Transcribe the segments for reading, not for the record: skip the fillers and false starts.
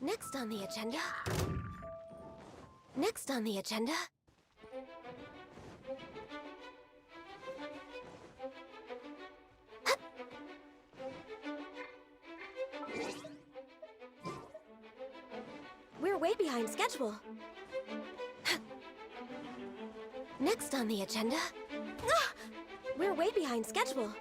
Next on the agenda... Next on the agenda... We're way behind schedule. Next on the agenda... We're way behind schedule.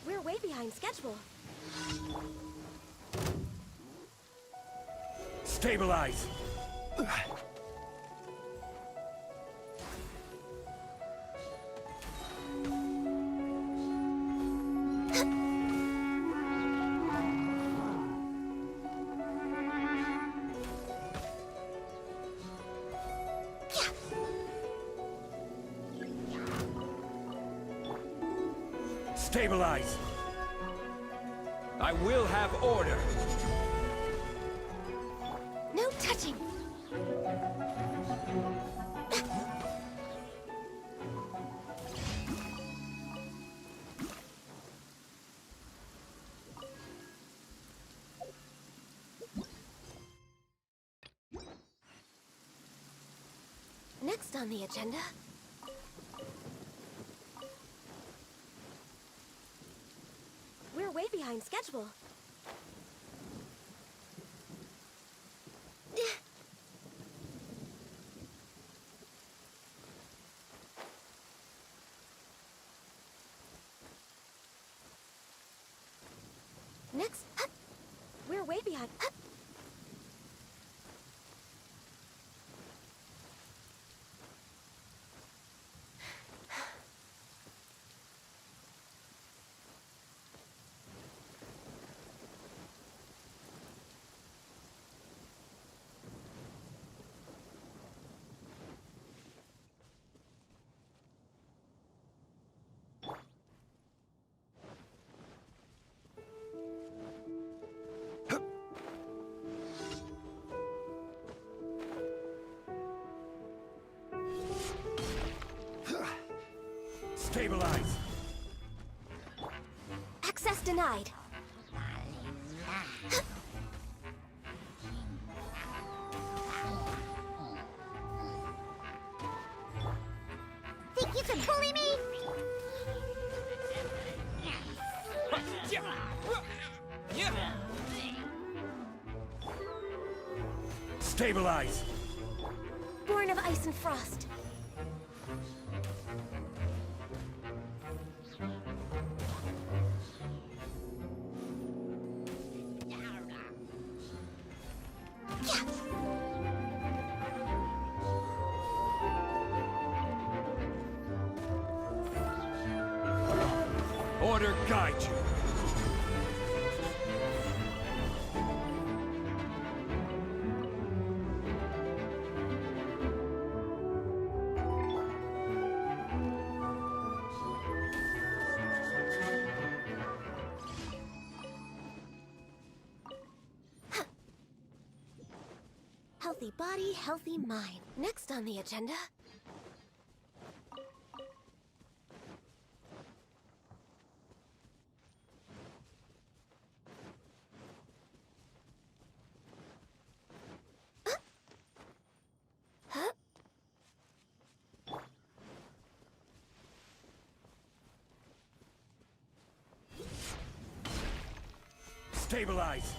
We're way behind schedule. Stabilize! Stabilize! I will have order! No touching! Next on the agenda... We're way behind schedule. Next, we're way behind. Stabilize! Access denied. Think you can bully me? Stabilize! Born of ice and frost. Order guide you! Healthy body, healthy mind. Next on the agenda... Stabilize!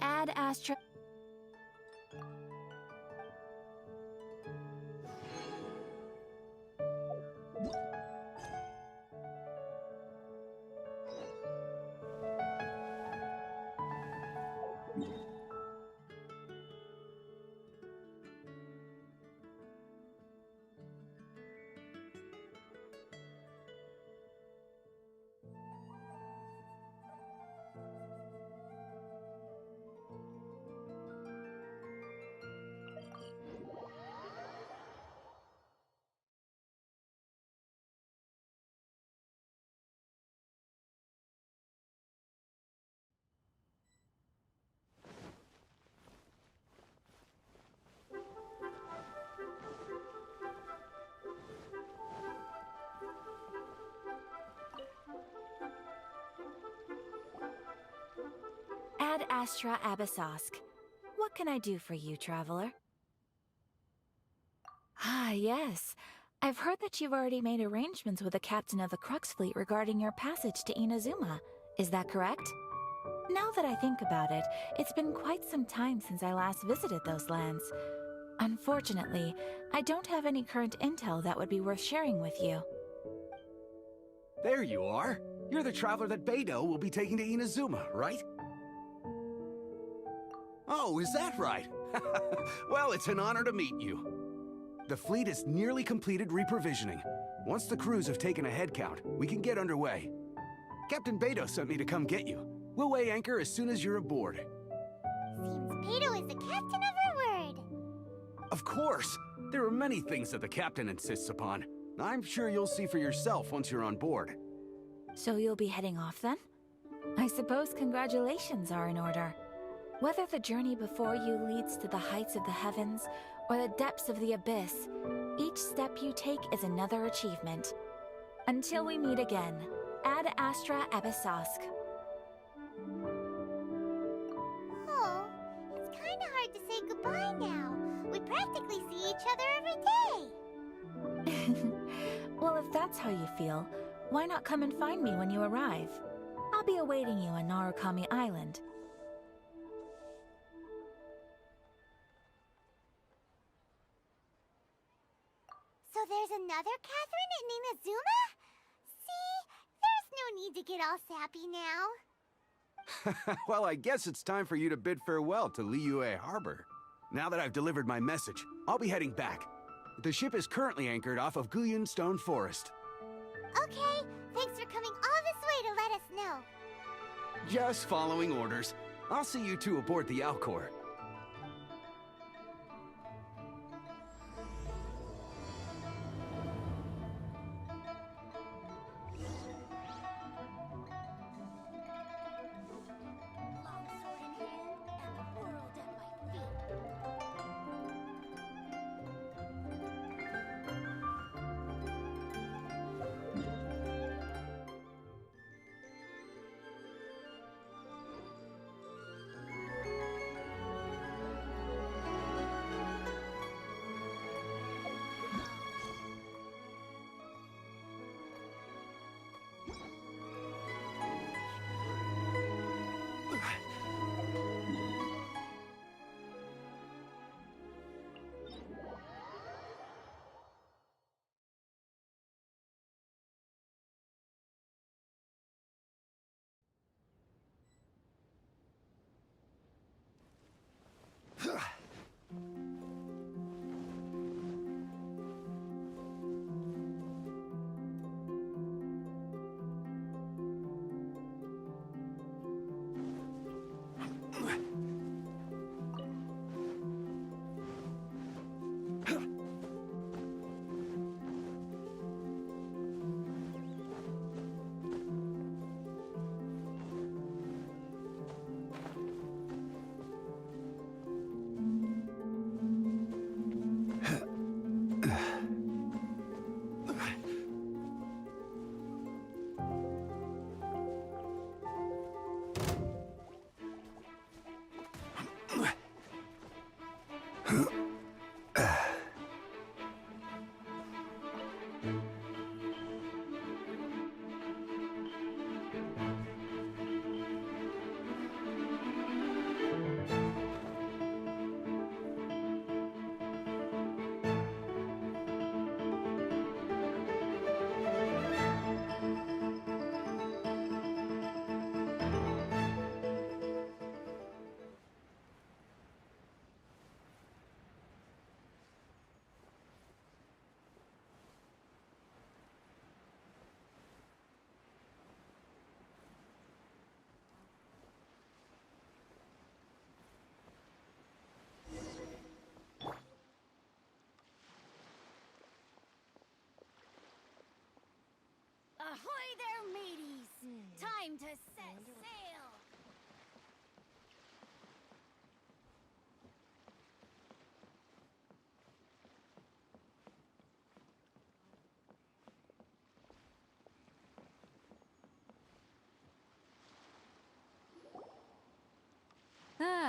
Add Astra... Astra Abyssosk. What can I do for you, traveler? Ah, yes. I've heard that you've already made arrangements with the captain of the Crux Fleet regarding your passage to Inazuma. Is that correct? Now that I think about it, it's been quite some time since I last visited those lands. Unfortunately, I don't have any current intel that would be worth sharing with you. There you are. You're the traveler that Beidou will be taking to Inazuma, right? Oh, is that right? Well, it's an honor to meet you. The fleet has nearly completed reprovisioning. Once the crews have taken a head count, we can get underway. Captain Beidou sent me to come get you. We'll weigh anchor as soon as you're aboard. Seems Beidou is the captain of her word. Of course! There are many things that the captain insists upon. I'm sure you'll see for yourself once you're on board. So you'll be heading off then? I suppose congratulations are in order. Whether the journey before you leads to the heights of the heavens or the depths of the abyss, each step you take is another achievement. Until we meet again, Ad Astra Abyssosk. Oh, it's kinda hard to say goodbye now. We practically see each other every day. Well, if that's how you feel, why not come and find me when you arrive? I'll be awaiting you on Narukami Island. So there's another Catherine in Inazuma? See? There's no need to get all sappy now. Well, I guess it's time for you to bid farewell to Liyue Harbor. Now that I've delivered my message, I'll be heading back. The ship is currently anchored off of Guyun Stone Forest. Okay, thanks for coming all this way to let us know. Just following orders. I'll see you two aboard the Alcor. Longsword in hand and the world at my feet.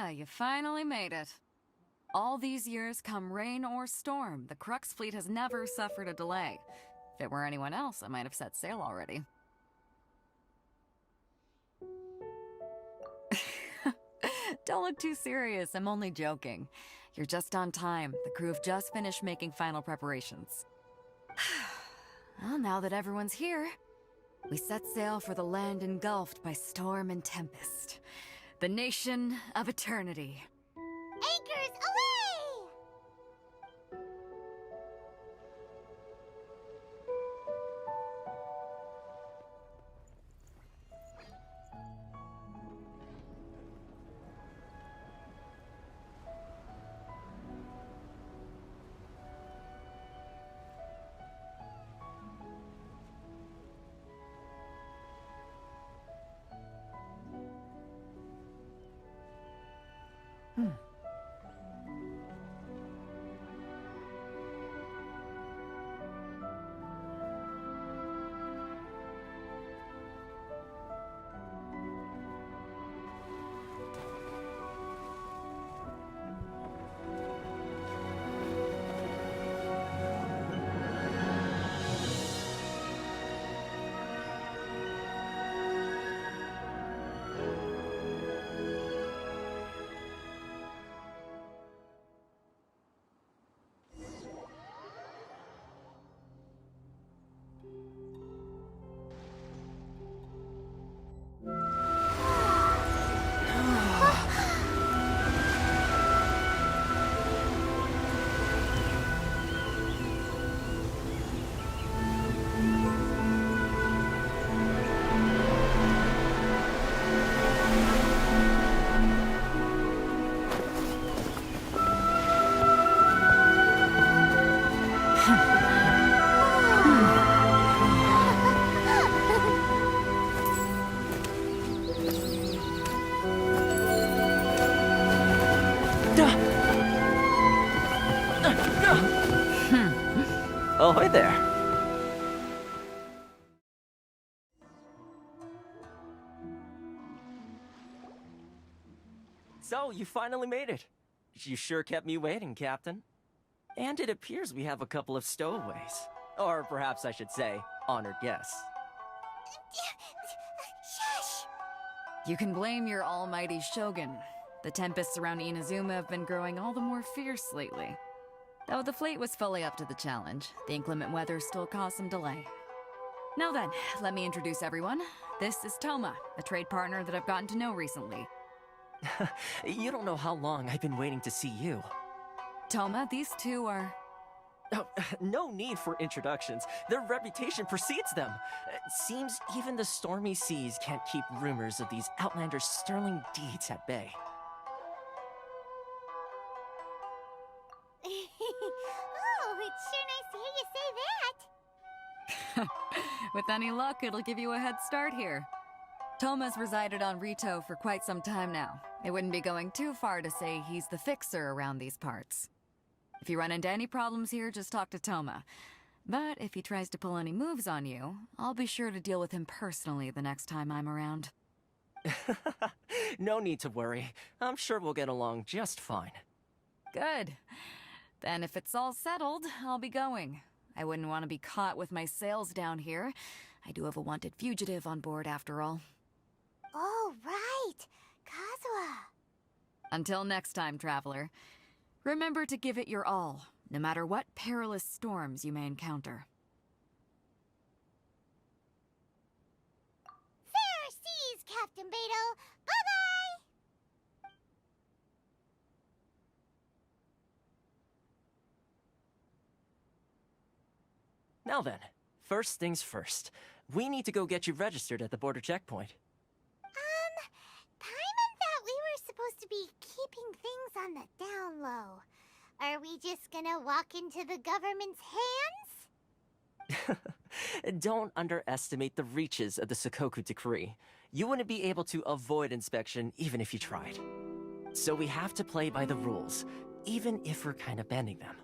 You finally made it. All these years, come rain or storm, the Crux fleet has never suffered a delay. If it were anyone else, I might have set sail already. Don't look too serious, I'm only joking. You're just on time. The crew have just finished making final preparations. Well, now that everyone's here, we set sail for the land engulfed by storm and tempest. The nation of eternity. Anchors away! Ahoy there. So, you finally made it. You sure kept me waiting, Captain. And it appears we have a couple of stowaways. Or perhaps I should say, honored guests. Shush! You can blame your almighty Shogun. The tempests around Inazuma have been growing all the more fierce lately. Though the fleet was fully up to the challenge, the inclement weather still caused some delay. Now then, let me introduce everyone. This is Toma, a trade partner that I've gotten to know recently. You don't know how long I've been waiting to see you. Toma, these two are... Oh, no need for introductions. Their reputation precedes them. It seems even the stormy seas can't keep rumors of these outlanders' sterling deeds at bay. Oh, it's sure nice to hear you say that. With any luck, it'll give you a head start here. Toma's resided on Rito for quite some time now. It wouldn't be going too far to say he's the fixer around these parts. If you run into any problems here, just talk to Toma. But if he tries to pull any moves on you, I'll be sure to deal with him personally the next time I'm around. No need to worry. I'm sure we'll get along just fine. Good. Then if it's all settled, I'll be going. I wouldn't want to be caught with my sails down here. I do have a wanted fugitive on board after all. Oh, right. Kazuha. Until next time, traveler. Remember to give it your all, no matter what perilous storms you may encounter. Fair seas, Captain Beidou. Bye-bye! Now then, first things first. We need to go get you registered at the border checkpoint. Paimon thought we were supposed to be keeping things on the down low. Are we just gonna walk into the government's hands? Don't underestimate the reaches of the Sakoku Decree. You wouldn't be able to avoid inspection even if you tried. So we have to play by the rules, even if we're kind of bending them.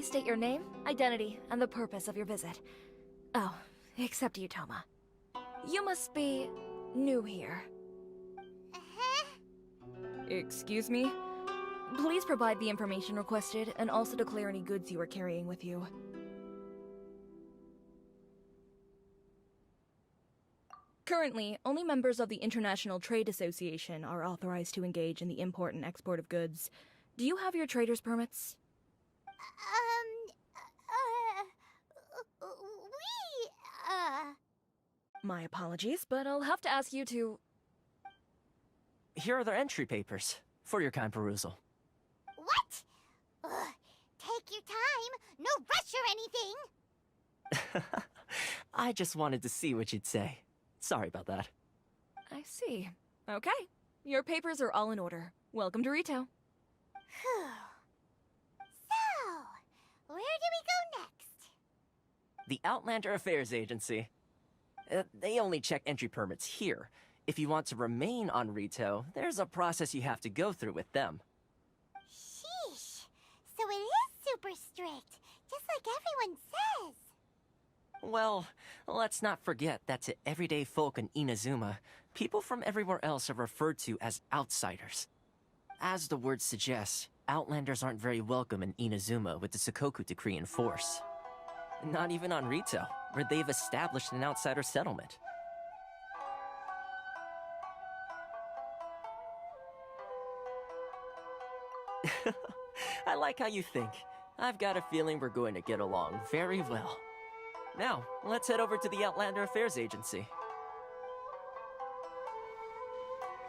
Please state your name, identity, and the purpose of your visit. Oh, except you, Toma. You must be new here. Uh-huh. Excuse me? Please provide the information requested and also declare any goods you are carrying with you. Currently, only members of the International Trade Association are authorized to engage in the import and export of goods. Do you have your trader's permits? My apologies, but I'll have to ask you to... Here are their entry papers, for your kind perusal. What? Ugh, take your time. No rush or anything. I just wanted to see what you'd say. Sorry about that. I see. Okay. Your papers are all in order. Welcome to Rito. Phew. So, where do we go next? The Outlander Affairs Agency. They only check entry permits here. If you want to remain on Rito, there's a process you have to go through with them. Sheesh. So it is super strict, just like everyone says. Well, let's not forget that to everyday folk in Inazuma, people from everywhere else are referred to as outsiders. As the word suggests, Outlanders aren't very welcome in Inazuma with the Sakoku Decree in force. Not even on Rito, where they've established an outsider settlement. I like how you think. I've got a feeling we're going to get along very well. Now, let's head over to the Outlander Affairs Agency.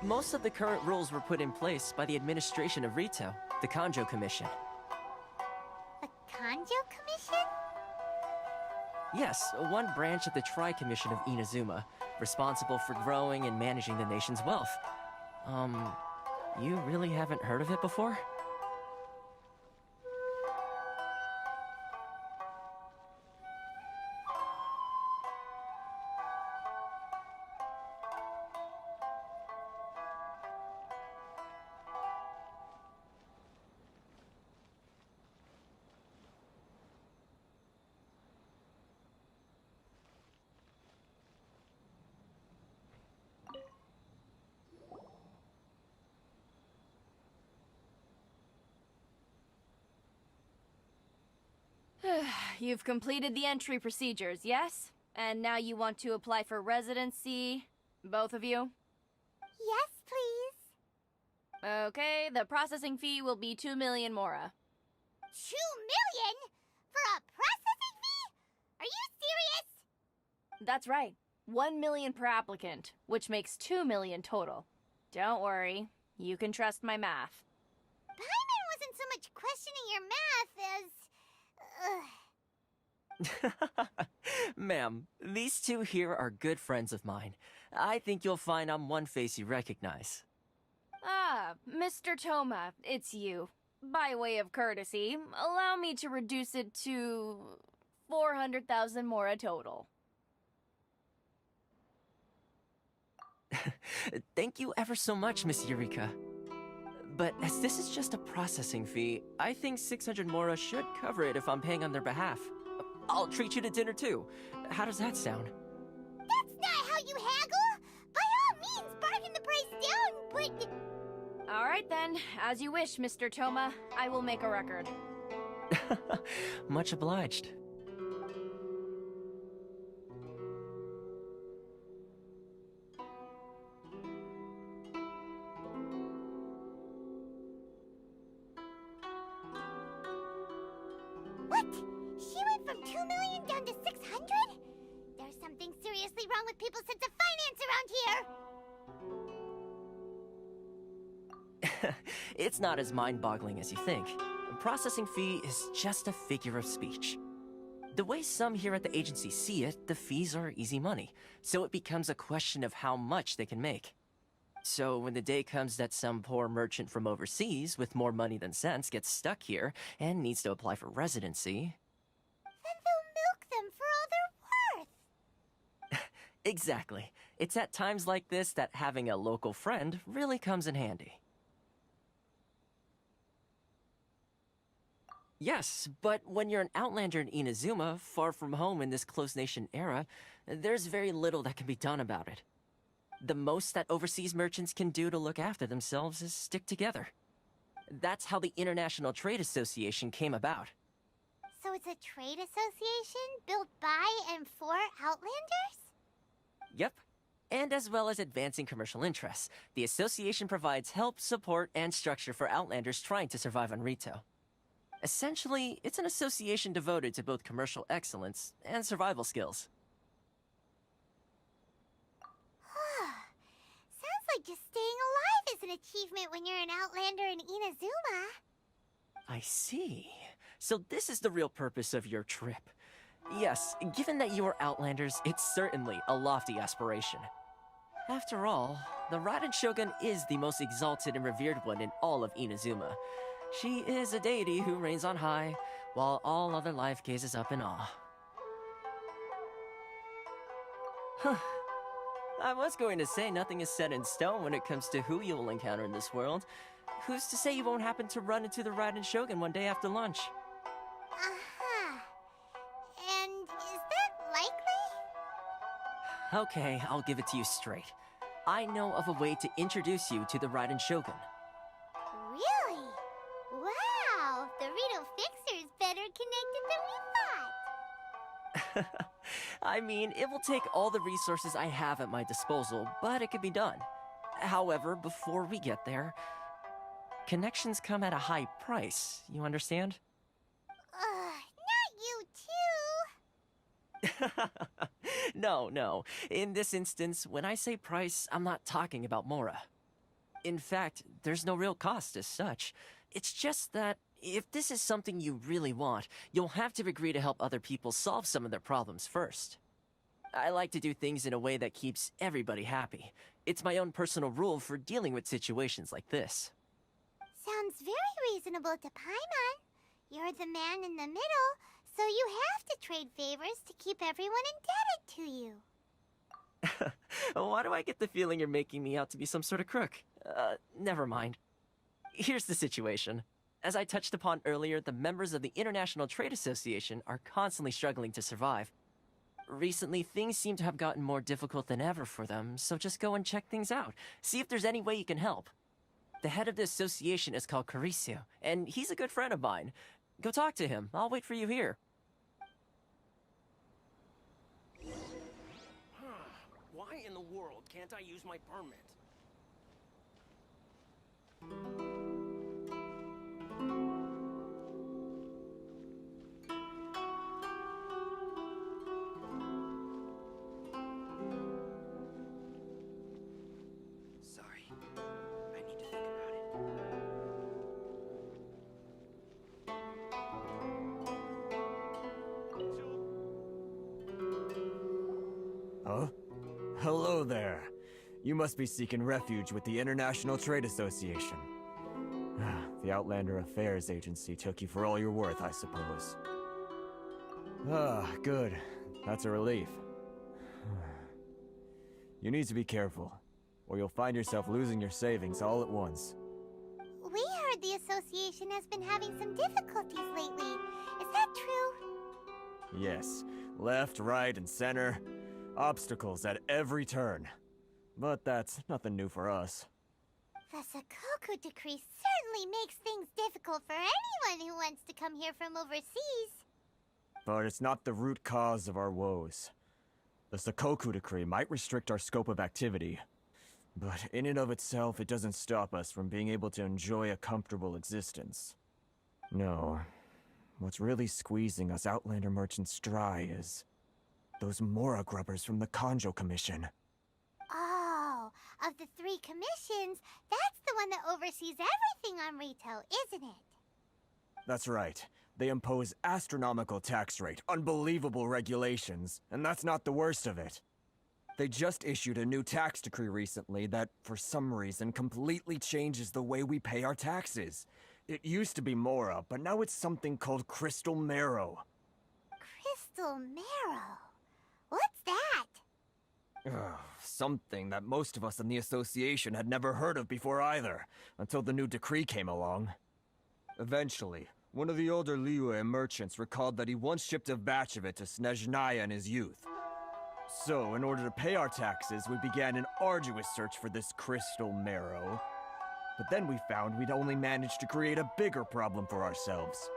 Most of the current rules were put in place by the administration of Rito, the Kanjo Commission. The Kanjo Commission? Yes, one branch of the Tri-Commission of Inazuma, responsible for growing and managing the nation's wealth. You really haven't heard of it before? You've completed the entry procedures, yes? And now you want to apply for residency? Both of you? Yes, please. Okay, the processing fee will be 2 million mora. 2 million? For a processing fee? Are you serious? That's right. 1 million per applicant, which makes 2 million total. Don't worry, you can trust my math. Paimon wasn't so much questioning your math as... Ma'am, these two here are good friends of mine. I think you'll find I'm one face you recognize. Ah, Mr. Toma, it's you. By way of courtesy, allow me to reduce it to 400,000 mora total. Thank you ever so much, Miss Eureka. But as this is just a processing fee, I think 600 mora should cover it if I'm paying on their behalf. I'll treat you to dinner too. How does that sound? That's not how you haggle! By all means, bargain the price down, but... Alright then, as you wish, Mr. Toma. I will make a record. Much obliged. What? She went from 2 million down to 600? There's something seriously wrong with people's sense of finance around here! It's not as mind-boggling as you think. A processing fee is just a figure of speech. The way some here at the agency see it, the fees are easy money, so it becomes a question of how much they can make. So when the day comes that some poor merchant from overseas with more money than sense gets stuck here and needs to apply for residency... Then they'll milk them for all they're worth! Exactly. It's at times like this that having a local friend really comes in handy. Yes, but when you're an outlander in Inazuma, far from home in this closed nation era, there's very little that can be done about it. The most that overseas merchants can do to look after themselves is stick together. That's how the International Trade Association came about. So it's a trade association built by and for Outlanders? Yep. And as well as advancing commercial interests, the association provides help, support, and structure for Outlanders trying to survive on Rito. Essentially, it's an association devoted to both commercial excellence and survival skills. Sounds like just staying alive is an achievement when you're an Outlander in Inazuma. I see. So this is the real purpose of your trip. Yes, given that you are Outlanders, it's certainly a lofty aspiration. After all, the Raiden Shogun is the most exalted and revered one in all of Inazuma. She is a deity who reigns on high, while all other life gazes up in awe. Huh. I was going to say nothing is set in stone when it comes to who you will encounter in this world. Who's to say you won't happen to run into the Raiden Shogun one day after lunch? Uh-huh. And is that likely? Okay, I'll give it to you straight. I know of a way to introduce you to the Raiden Shogun. Really? Wow! The Rito Fixer is better connected than we thought. I mean, it will take all the resources I have at my disposal, but it can be done. However, before we get there, connections come at a high price, you understand? Not you too! No. In this instance, when I say price, I'm not talking about Mora. In fact, there's no real cost as such. It's just that if this is something you really want, you'll have to agree to help other people solve some of their problems first. I like to do things in a way that keeps everybody happy. It's my own personal rule for dealing with situations like this. Sounds very reasonable to Paimon. You're the man in the middle, so you have to trade favors to keep everyone indebted to you. Why do I get the feeling you're making me out to be some sort of crook? Never mind. Here's the situation. As I touched upon earlier, the members of the International Trade Association are constantly struggling to survive. Recently, things seem to have gotten more difficult than ever for them, so just go and check things out. See if there's any way you can help. The head of the association is called Karisu, and he's a good friend of mine. Go talk to him. I'll wait for you here. Why in the world can't I use my permit? Sorry. I need to think about it. Huh? Hello there. You must be seeking refuge with the International Trade Association. The Outlander Affairs Agency took you for all you're worth, I suppose. Good. That's a relief. You need to be careful, or you'll find yourself losing your savings all at once. We heard the association has been having some difficulties lately. Is that true? Yes. Left, right, and center. Obstacles at every turn. But that's nothing new for us. The Sakoku decree certainly makes things difficult for anyone who wants to come here from overseas. But it's not the root cause of our woes. The Sakoku decree might restrict our scope of activity, but in and of itself, it doesn't stop us from being able to enjoy a comfortable existence. No. What's really squeezing us Outlander merchants dry is those Mora grubbers from the Kanjo Commission. Oh, of the 3 commissions, that's the one that oversees everything on Rito, isn't it? That's right. They impose astronomical tax rate, unbelievable regulations, and that's not the worst of it. They just issued a new tax decree recently that, for some reason, completely changes the way we pay our taxes. It used to be Mora, but now it's something called Crystal Marrow. Crystal Marrow? What's that? Something that most of us in the association had never heard of before either, until the new decree came along. Eventually, One of the older Liyue merchants recalled that he once shipped a batch of it to Snezhnaya in his youth. So, in order to pay our taxes, we began an arduous search for this crystal marrow. But then we found we'd only managed to create a bigger problem for ourselves.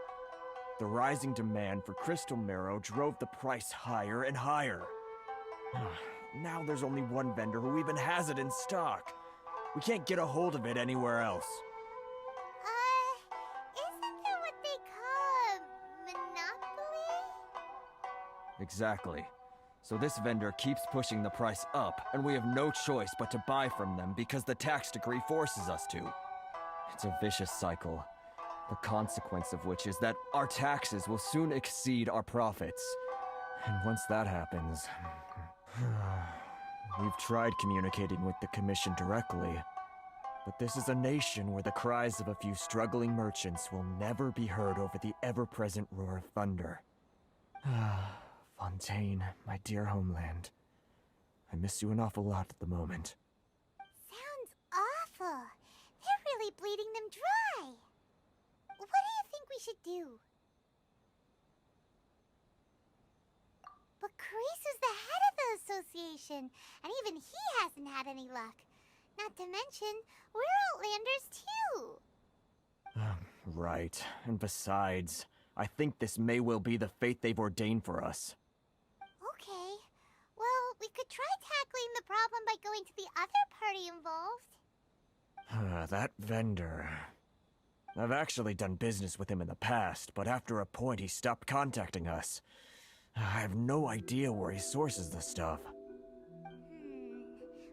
The rising demand for crystal marrow drove the price higher and higher. Now there's only one vendor who even has it in stock. We can't get a hold of it anywhere else. Isn't that what they call a monopoly? Exactly. So this vendor keeps pushing the price up, and we have no choice but to buy from them because the tax decree forces us to. It's a vicious cycle, the consequence of which is that our taxes will soon exceed our profits. And once that happens... We've tried communicating with the Commission directly, but this is a nation where the cries of a few struggling merchants will never be heard over the ever-present roar of thunder. Fontaine, my dear homeland. I miss you an awful lot at the moment. Sounds awful. They're really bleeding them dry. What do you think we should do? But Carisu's the head of the association, and even he hasn't had any luck. Not to mention, we're Outlanders too. Right. And besides, I think this may well be the fate they've ordained for us. Okay. Well, we could try tackling the problem by going to the other party involved. That vendor... I've actually done business with him in the past, but after a point he stopped contacting us. I have no idea where he sources the stuff.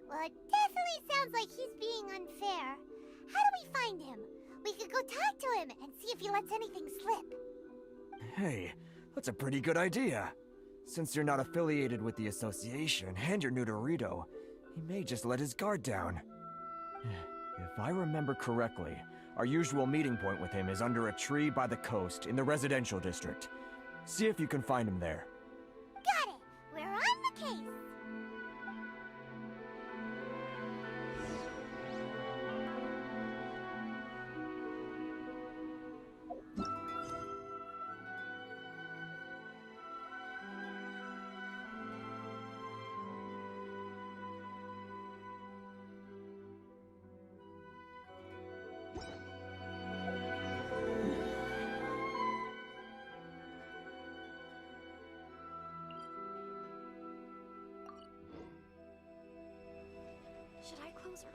Well, it definitely sounds like he's being unfair. How do we find him? We could go talk to him and see if he lets anything slip. Hey, that's a pretty good idea. Since you're not affiliated with the association and you're new to Rito, he may just let his guard down. If I remember correctly, our usual meeting point with him is under a tree by the coast in the residential district. See if you can find him there. Got it! We're on the case! Should I close early?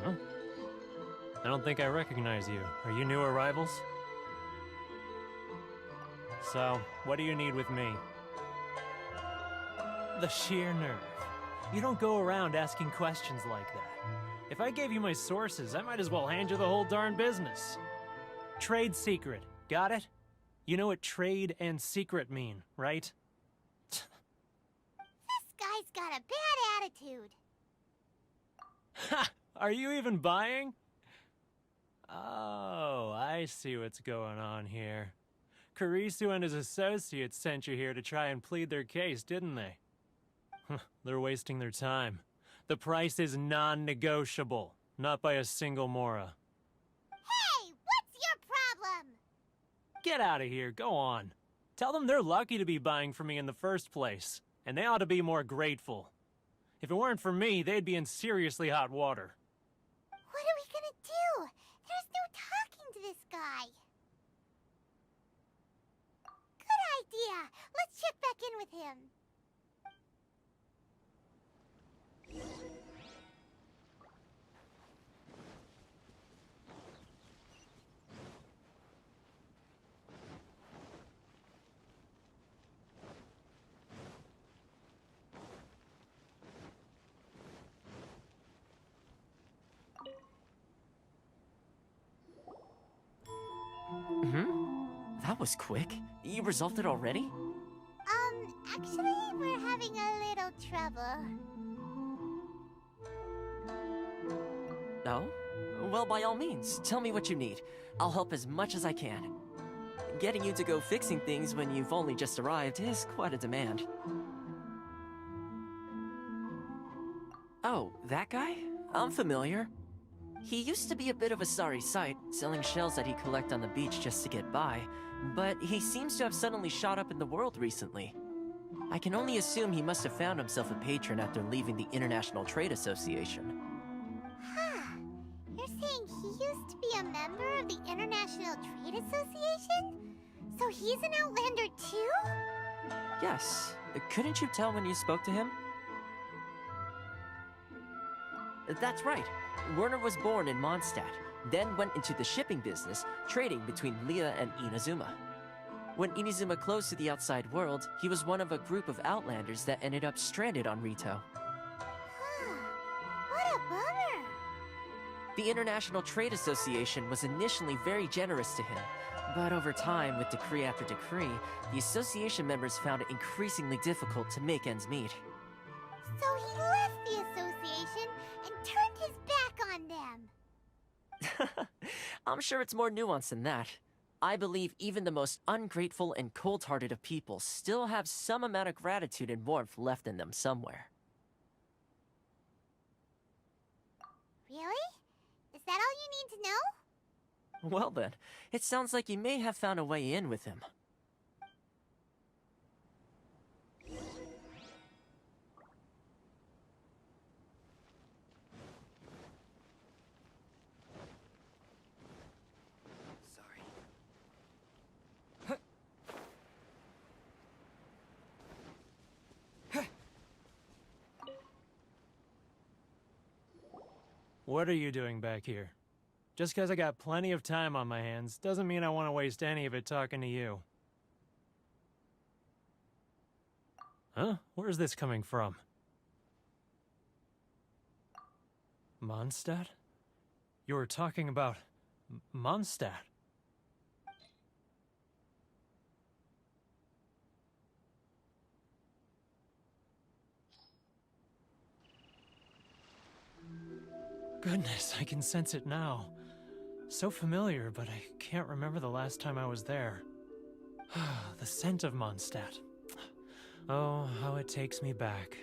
Huh? I don't think I recognize you. Are you new arrivals? So, what do you need with me? The sheer nerve. You don't go around asking questions like that. If I gave you my sources, I might as well hand you the whole darn business. Trade secret. Got it? You know what trade and secret mean, right? This guy's got a bad attitude. Ha! Are you even buying? Oh, I see what's going on here. Kurisu and his associates sent you here to try and plead their case, didn't they? They're wasting their time. The price is non-negotiable, not by a single Mora. Hey, what's your problem? Get out of here, go on. Tell them they're lucky to be buying from me in the first place, and they ought to be more grateful. If it weren't for me, they'd be in seriously hot water. What are we gonna do? There's no talking to this guy. Good idea. Let's check back in with him. That was quick. You resolved it already? Actually, we're having a little trouble. Oh? Well, by all means, tell me what you need. I'll help as much as I can. Getting you to go fixing things when you've only just arrived is quite a demand. Oh, that guy? I'm familiar. He used to be a bit of a sorry sight, selling shells that he'd collect on the beach just to get by, but he seems to have suddenly shot up in the world recently. I can only assume he must have found himself a patron after leaving the International Trade Association. Huh. You're saying he used to be a member of the International Trade Association? So he's an Outlander too? Yes. Couldn't you tell when you spoke to him? That's right. Werner was born in Mondstadt, then went into the shipping business, trading between Leah and Inazuma. When Inazuma closed to the outside world, he was one of a group of Outlanders that ended up stranded on Rito. Huh. What a bummer. The International Trade Association was initially very generous to him, but over time, with decree after decree, the association members found it increasingly difficult to make ends meet. So he left the association and turned his back on them. I'm sure it's more nuanced than that. I believe even the most ungrateful and cold-hearted of people still have some amount of gratitude and warmth left in them somewhere. Really? Is that all you need to know? Well then, it sounds like you may have found a way in with him. Sorry. What are you doing back here? Just because I got plenty of time on my hands doesn't mean I want to waste any of it talking to you. Huh? Where's this coming from? Mondstadt? You were talking about Mondstadt. Goodness, I can sense it now. So familiar, but I can't remember the last time I was there. The scent of Mondstadt. Oh, how it takes me back.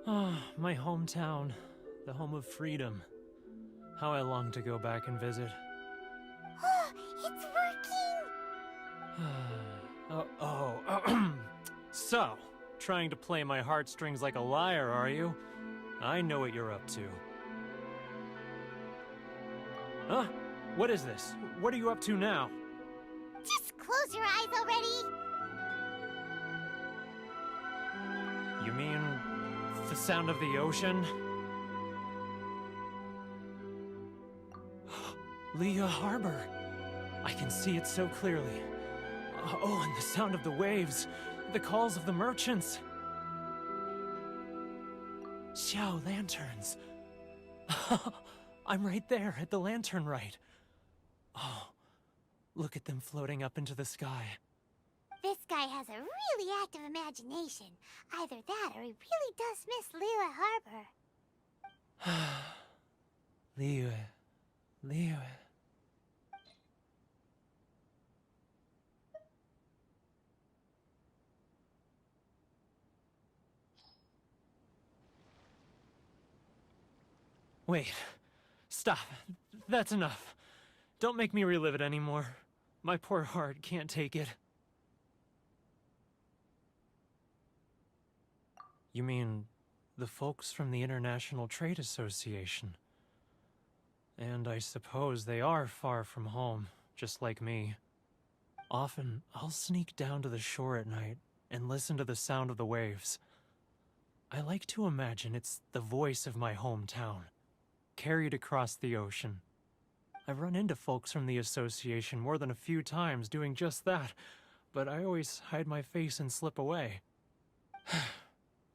Ah, my hometown, the home of freedom. How I long to go back and visit. Oh, it's working! So, trying to play my heartstrings like a liar, are you? I know what you're up to. Huh? What is this? What are you up to now? Just close your eyes already! You mean the sound of the ocean. Leah Harbor. I can see it so clearly. Oh, and the sound of the waves. The calls of the merchants. Xiao lanterns. I'm right there at the lantern right. Oh, look at them floating up into the sky. This guy has a really active imagination. Either that or he really does miss Liyue Harbor. Liyue. Wait. Stop. That's enough. Don't make me relive it anymore. My poor heart can't take it. You mean the folks from the International Trade Association? And I suppose they are far from home, just like me. Often, I'll sneak down to the shore at night and listen to the sound of the waves. I like to imagine it's the voice of my hometown, carried across the ocean. I've run into folks from the association more than a few times doing just that, but I always hide my face and slip away.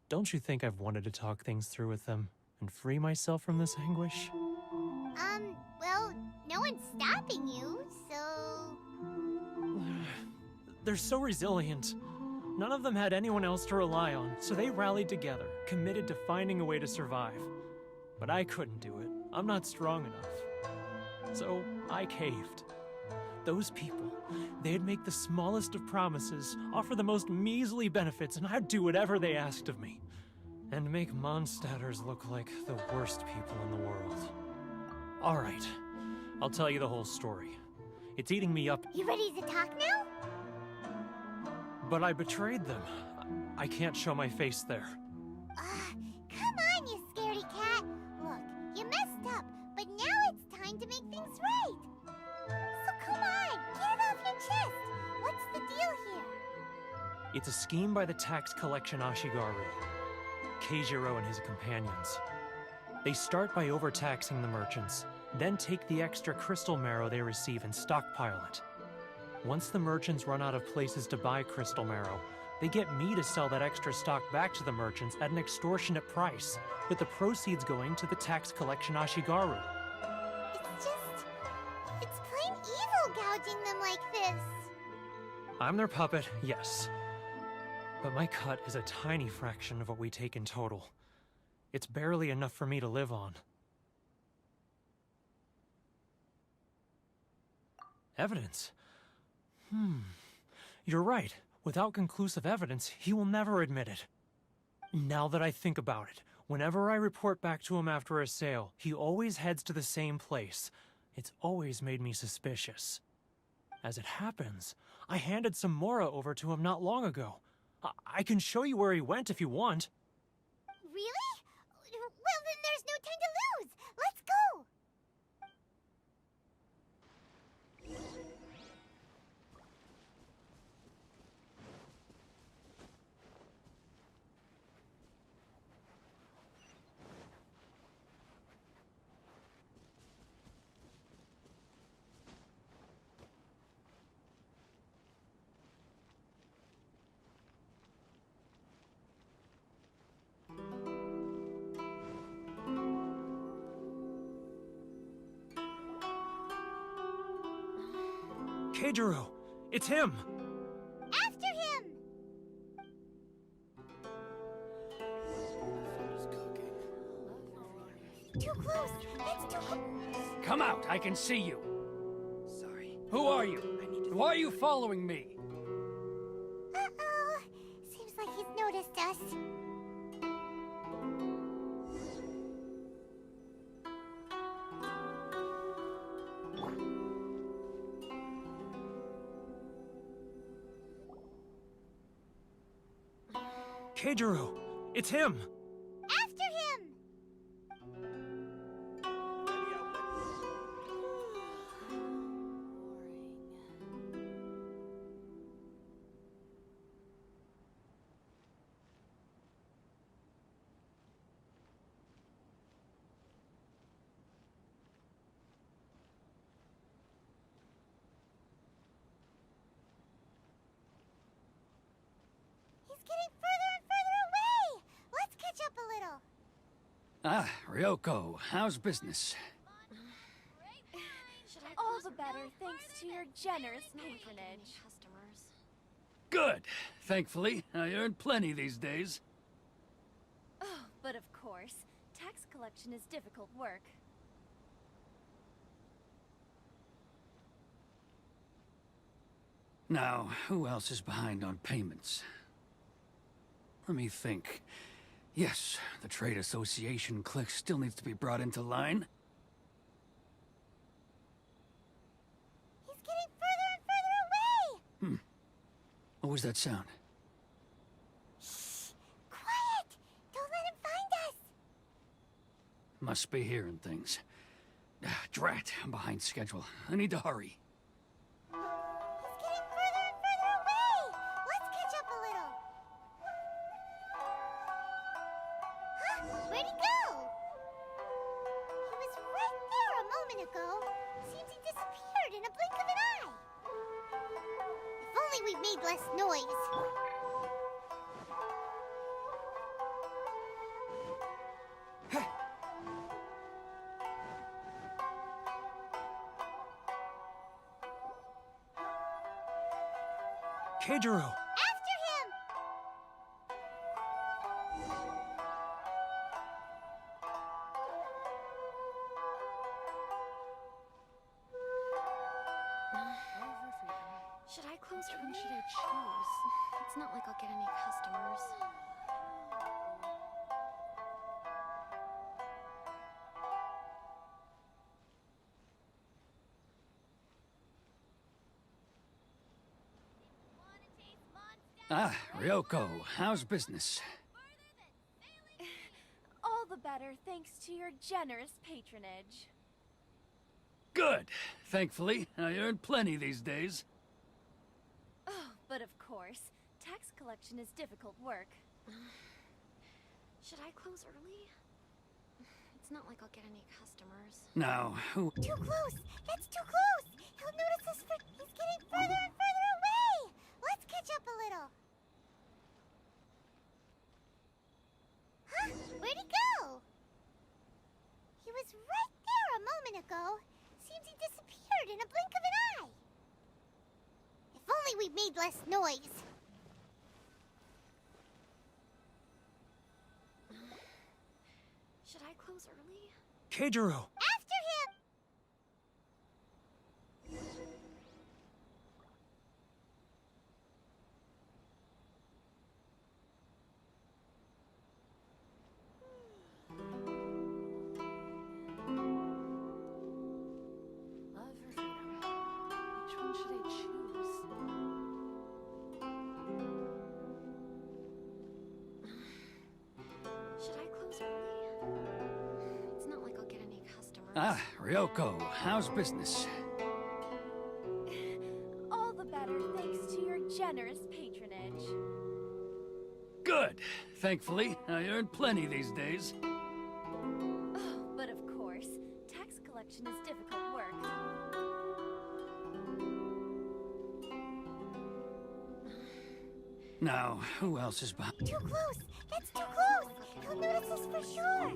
Don't you think I've wanted to talk things through with them and free myself from this anguish? Well, no one's stopping you, so... They're so resilient. None of them had anyone else to rely on, so they rallied together, committed to finding a way to survive. But I couldn't do it. I'm not strong enough. So I caved. Those people, they'd make the smallest of promises, offer the most measly benefits, and I'd do whatever they asked of me. And make Mondstadters look like the worst people in the world. All right, I'll tell you the whole story. It's eating me up. You ready to talk now? But I betrayed them. I can't show my face there. Come on, you scaredy cat. Look, you messed up, but now it's time to make things right. So come on, get it off your chest. What's the deal here? It's a scheme by the tax collection Ashigaru, Keijiro and his companions. They start by overtaxing the merchants, then take the extra crystal marrow they receive and stockpile it. Once the merchants run out of places to buy crystal marrow, they get me to sell that extra stock back to the merchants at an extortionate price, with the proceeds going to the tax collection Ashigaru. It's plain evil gouging them like this. I'm their puppet, yes. But my cut is a tiny fraction of what we take in total. It's barely enough for me to live on. Evidence? You're right. Without conclusive evidence, he will never admit it. Now that I think about it, whenever I report back to him after a sale, he always heads to the same place. It's always made me suspicious. As it happens, I handed some Mora over to him not long ago. I can show you where he went if you want. Really? Well, then there's no time to lose. Let's go. Keijiro! It's him! After him! Too close! It's too close! Come out, I can see you. Sorry. Who are you? Why are you following me? Uh-oh. Seems like he's noticed us. Keijiro! It's him! After him! getting further and further away! Let's catch up a little. Ah, Ryoko, how's business? All the better thanks to your generous patronage. Good. Thankfully, I earn plenty these days. Oh, but of course, tax collection is difficult work. Now, who else is behind on payments? Let me think. Yes, the Trade Association clique still needs to be brought into line. He's getting further and further away! What was that sound? Shh! Quiet! Don't let him find us! Must be hearing things. Ah, drat, I'm behind schedule. I need to hurry. He's getting further and further away! Let's catch up a little. Huh? Where'd he go? He was right there a moment ago. Seems he disappeared in a blink of an eye. If only we made less noise. Keijiro! After him! Should I close or when should I choose? It's not like I'll get any customers. Ah, Ryoko, how's business? All the better thanks to your generous patronage. Good. Thankfully, I earn plenty these days. Oh, but of course, tax collection is difficult work. Should I close early? It's not like I'll get any customers. Now, who... Too close! That's too close! He'll notice us for... He's getting further and further away! Let's catch up a little. Huh? Where'd he go? He was right there a moment ago. Seems he disappeared in a blink of an eye. If only we made less noise. Should I close early? Keijiro! After him! Love or freedom? Which one should I choose? Should I close early? It's not like I'll get any customers. Ah, Ryoko, how's business? All the better thanks to your generous patronage. Good. Thankfully, I earn plenty these days. Oh, but of course, tax collection is difficult work. Now, who else is behind? Too close! That's too close! He'll notice us for sure!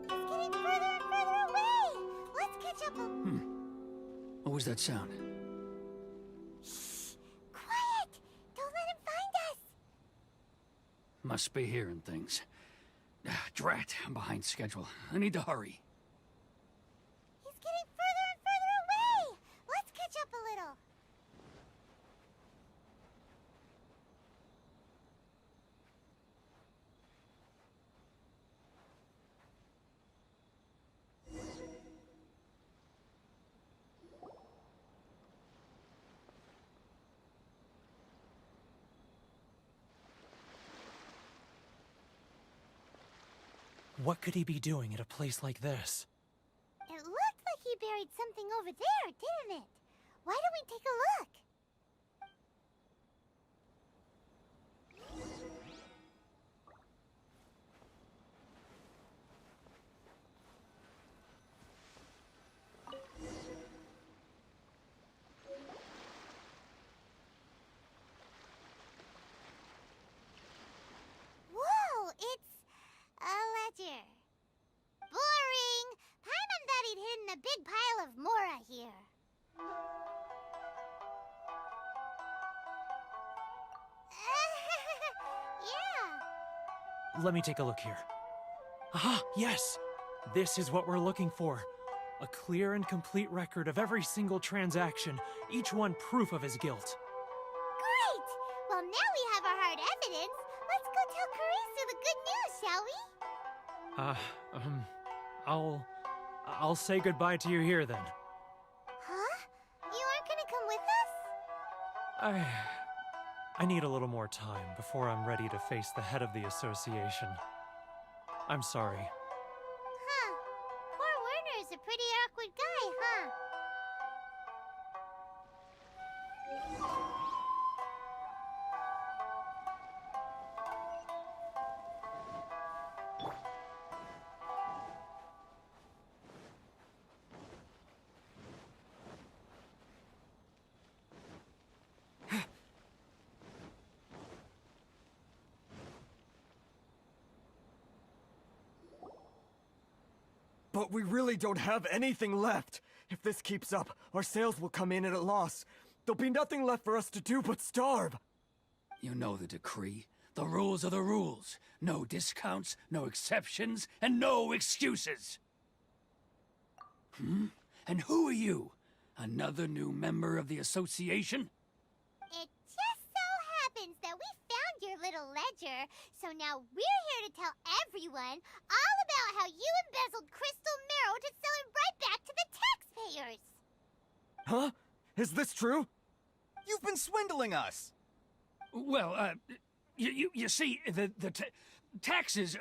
He's getting further and further away! Let's catch up a... What was that sound? Shh! Quiet! Don't let him find us! Must be hearing things. Ah, drat, I'm behind schedule. I need to hurry. He's getting further and further away! Let's catch up a little. What could he be doing at a place like this? It looked like he buried something over there, didn't it? Why don't we take a look? big pile of Mora here. Yeah. Let me take a look here. Ah, yes! This is what we're looking for. A clear and complete record of every single transaction, each one proof of his guilt. Great! Well, now we have our hard evidence. Let's go tell Karisu the good news, shall we? I'll say goodbye to you here then. Huh? You aren't gonna come with us? I need a little more time before I'm ready to face the head of the association. I'm sorry. Huh. Poor Werner's a pretty awkward guy, huh? But we really don't have anything left. If this keeps up, our sales will come in at a loss. There'll be nothing left for us to do but starve. You know the decree. The rules are the rules. No discounts, no exceptions, and no excuses. And who are you? Another new member of the association? It just so happens that we found your little ledger, so now we're here to tell everyone all about how you embezzled crystal marrow to sell it right back to the taxpayers. Huh? Is this true? You've been swindling us! Well, you see, the taxes,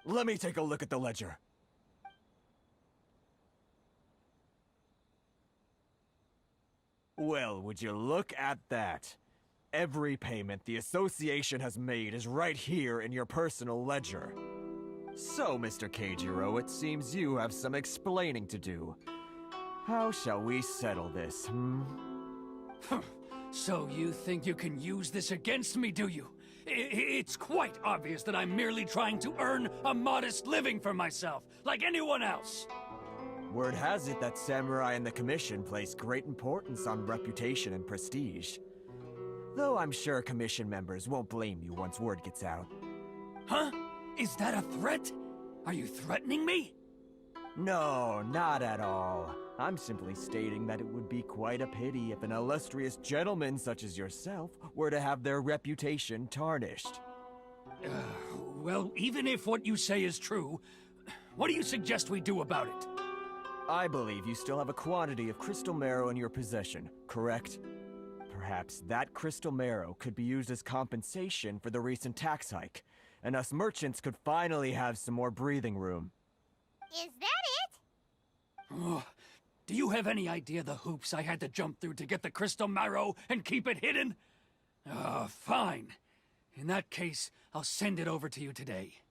Let me take a look at the ledger. Well, would you look at that? Every payment the association has made is right here in your personal ledger. So, Mr. Keijiro, it seems you have some explaining to do. How shall we settle this, So you think you can use this against me, do you? It's quite obvious that I'm merely trying to earn a modest living for myself, like anyone else. Word has it that Samurai and the Commission place great importance on reputation and prestige. Though I'm sure Commission members won't blame you once word gets out. Huh? Is that a threat? Are you threatening me? No, not at all. I'm simply stating that it would be quite a pity if an illustrious gentleman such as yourself were to have their reputation tarnished. Well, even if what you say is true, what do you suggest we do about it? I believe you still have a quantity of crystal marrow in your possession, correct? Perhaps that crystal marrow could be used as compensation for the recent tax hike, and us merchants could finally have some more breathing room. Is that it? Oh, do you have any idea the hoops I had to jump through to get the crystal marrow and keep it hidden? Fine. In that case, I'll send it over to you today.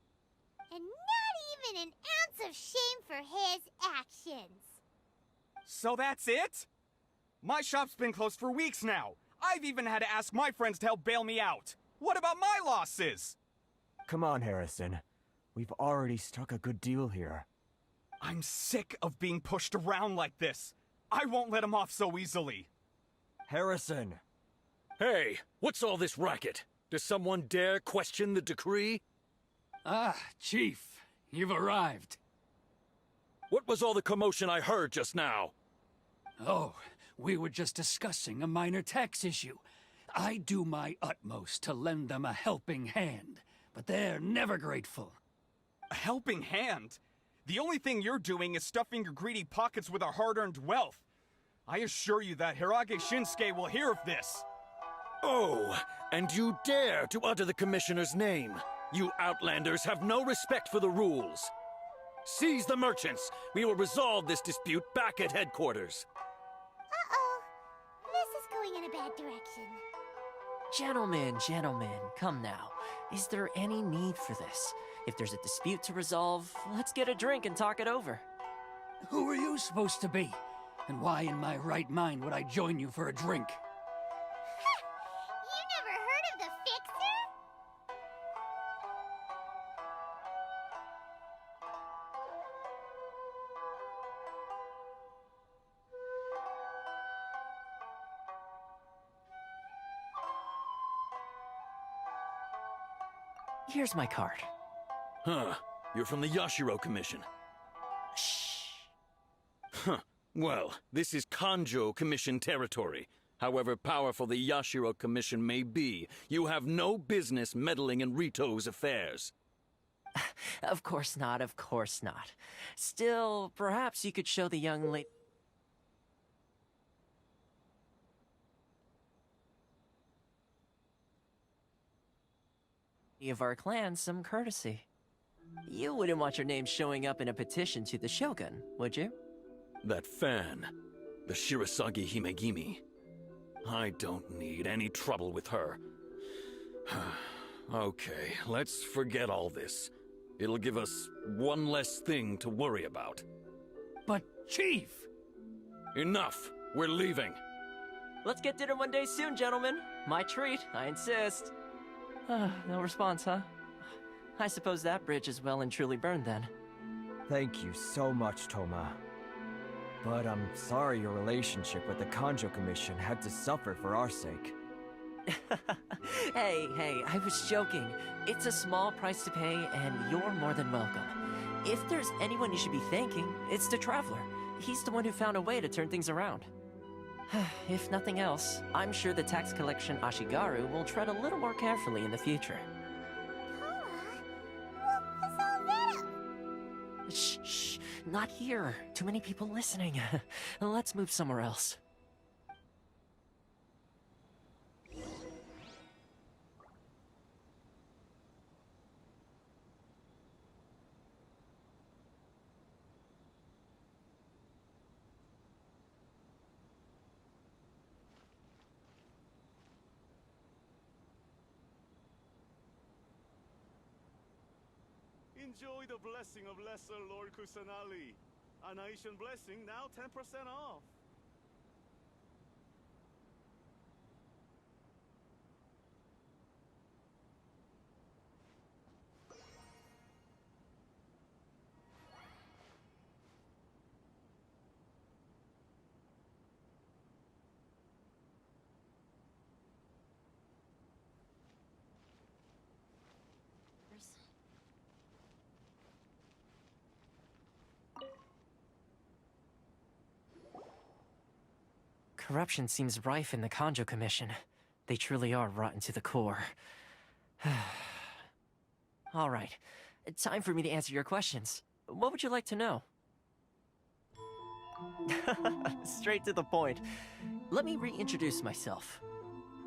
And not even an ounce of shame for his actions. So that's it? My shop's been closed for weeks now. I've even had to ask my friends to help bail me out. What about my losses? Come on, Harrison. We've already struck a good deal here. I'm sick of being pushed around like this. I won't let him off so easily. Harrison! Hey, what's all this racket? Does someone dare question the decree? Ah, Chief, you've arrived. What was all the commotion I heard just now? Oh, we were just discussing a minor tax issue. I do my utmost to lend them a helping hand, but they're never grateful. A helping hand? The only thing you're doing is stuffing your greedy pockets with our hard-earned wealth. I assure you that Hirage Shinsuke will hear of this. Oh, and you dare to utter the Commissioner's name. You outlanders have no respect for the rules. Seize the merchants. We will resolve this dispute back at headquarters. Uh-oh. This is going in a bad direction. Gentlemen, come now. Is there any need for this? If there's a dispute to resolve, let's get a drink and talk it over. Who are you supposed to be? And why in my right mind would I join you for a drink? You never heard of the Fixer? Here's my card. Huh. You're from the Yashiro Commission. Shh. Huh. Well, this is Kanjo Commission territory. However powerful the Yashiro Commission may be, you have no business meddling in Rito's affairs. Of course not, of course not. Still, perhaps you could show the young lady... of our clan some courtesy. You wouldn't want your name showing up in a petition to the Shogun, would you? That fan, the Shirasagi Himegimi. I don't need any trouble with her. Okay, let's forget all this. It'll give us one less thing to worry about. But, Chief! Enough! We're leaving! Let's get dinner one day soon, gentlemen. My treat, I insist. No response, huh? I suppose that bridge is well and truly burned then. Thank you so much, Toma. But I'm sorry your relationship with the Kanjo Commission had to suffer for our sake. Hey, I was joking. It's a small price to pay, and you're more than welcome. If there's anyone you should be thanking, it's the Traveler. He's the one who found a way to turn things around. If nothing else, I'm sure the tax collection Ashigaru will tread a little more carefully in the future. What was all that? Shh, not here. Too many people listening. Let's move somewhere else. Enjoy the blessing of Lesser Lord Kusanali. An Asian blessing now 10% off. Corruption seems rife in the Kanjo Commission. They truly are rotten to the core. All right, time for me to answer your questions. What would you like to know? Straight to the point. Let me reintroduce myself.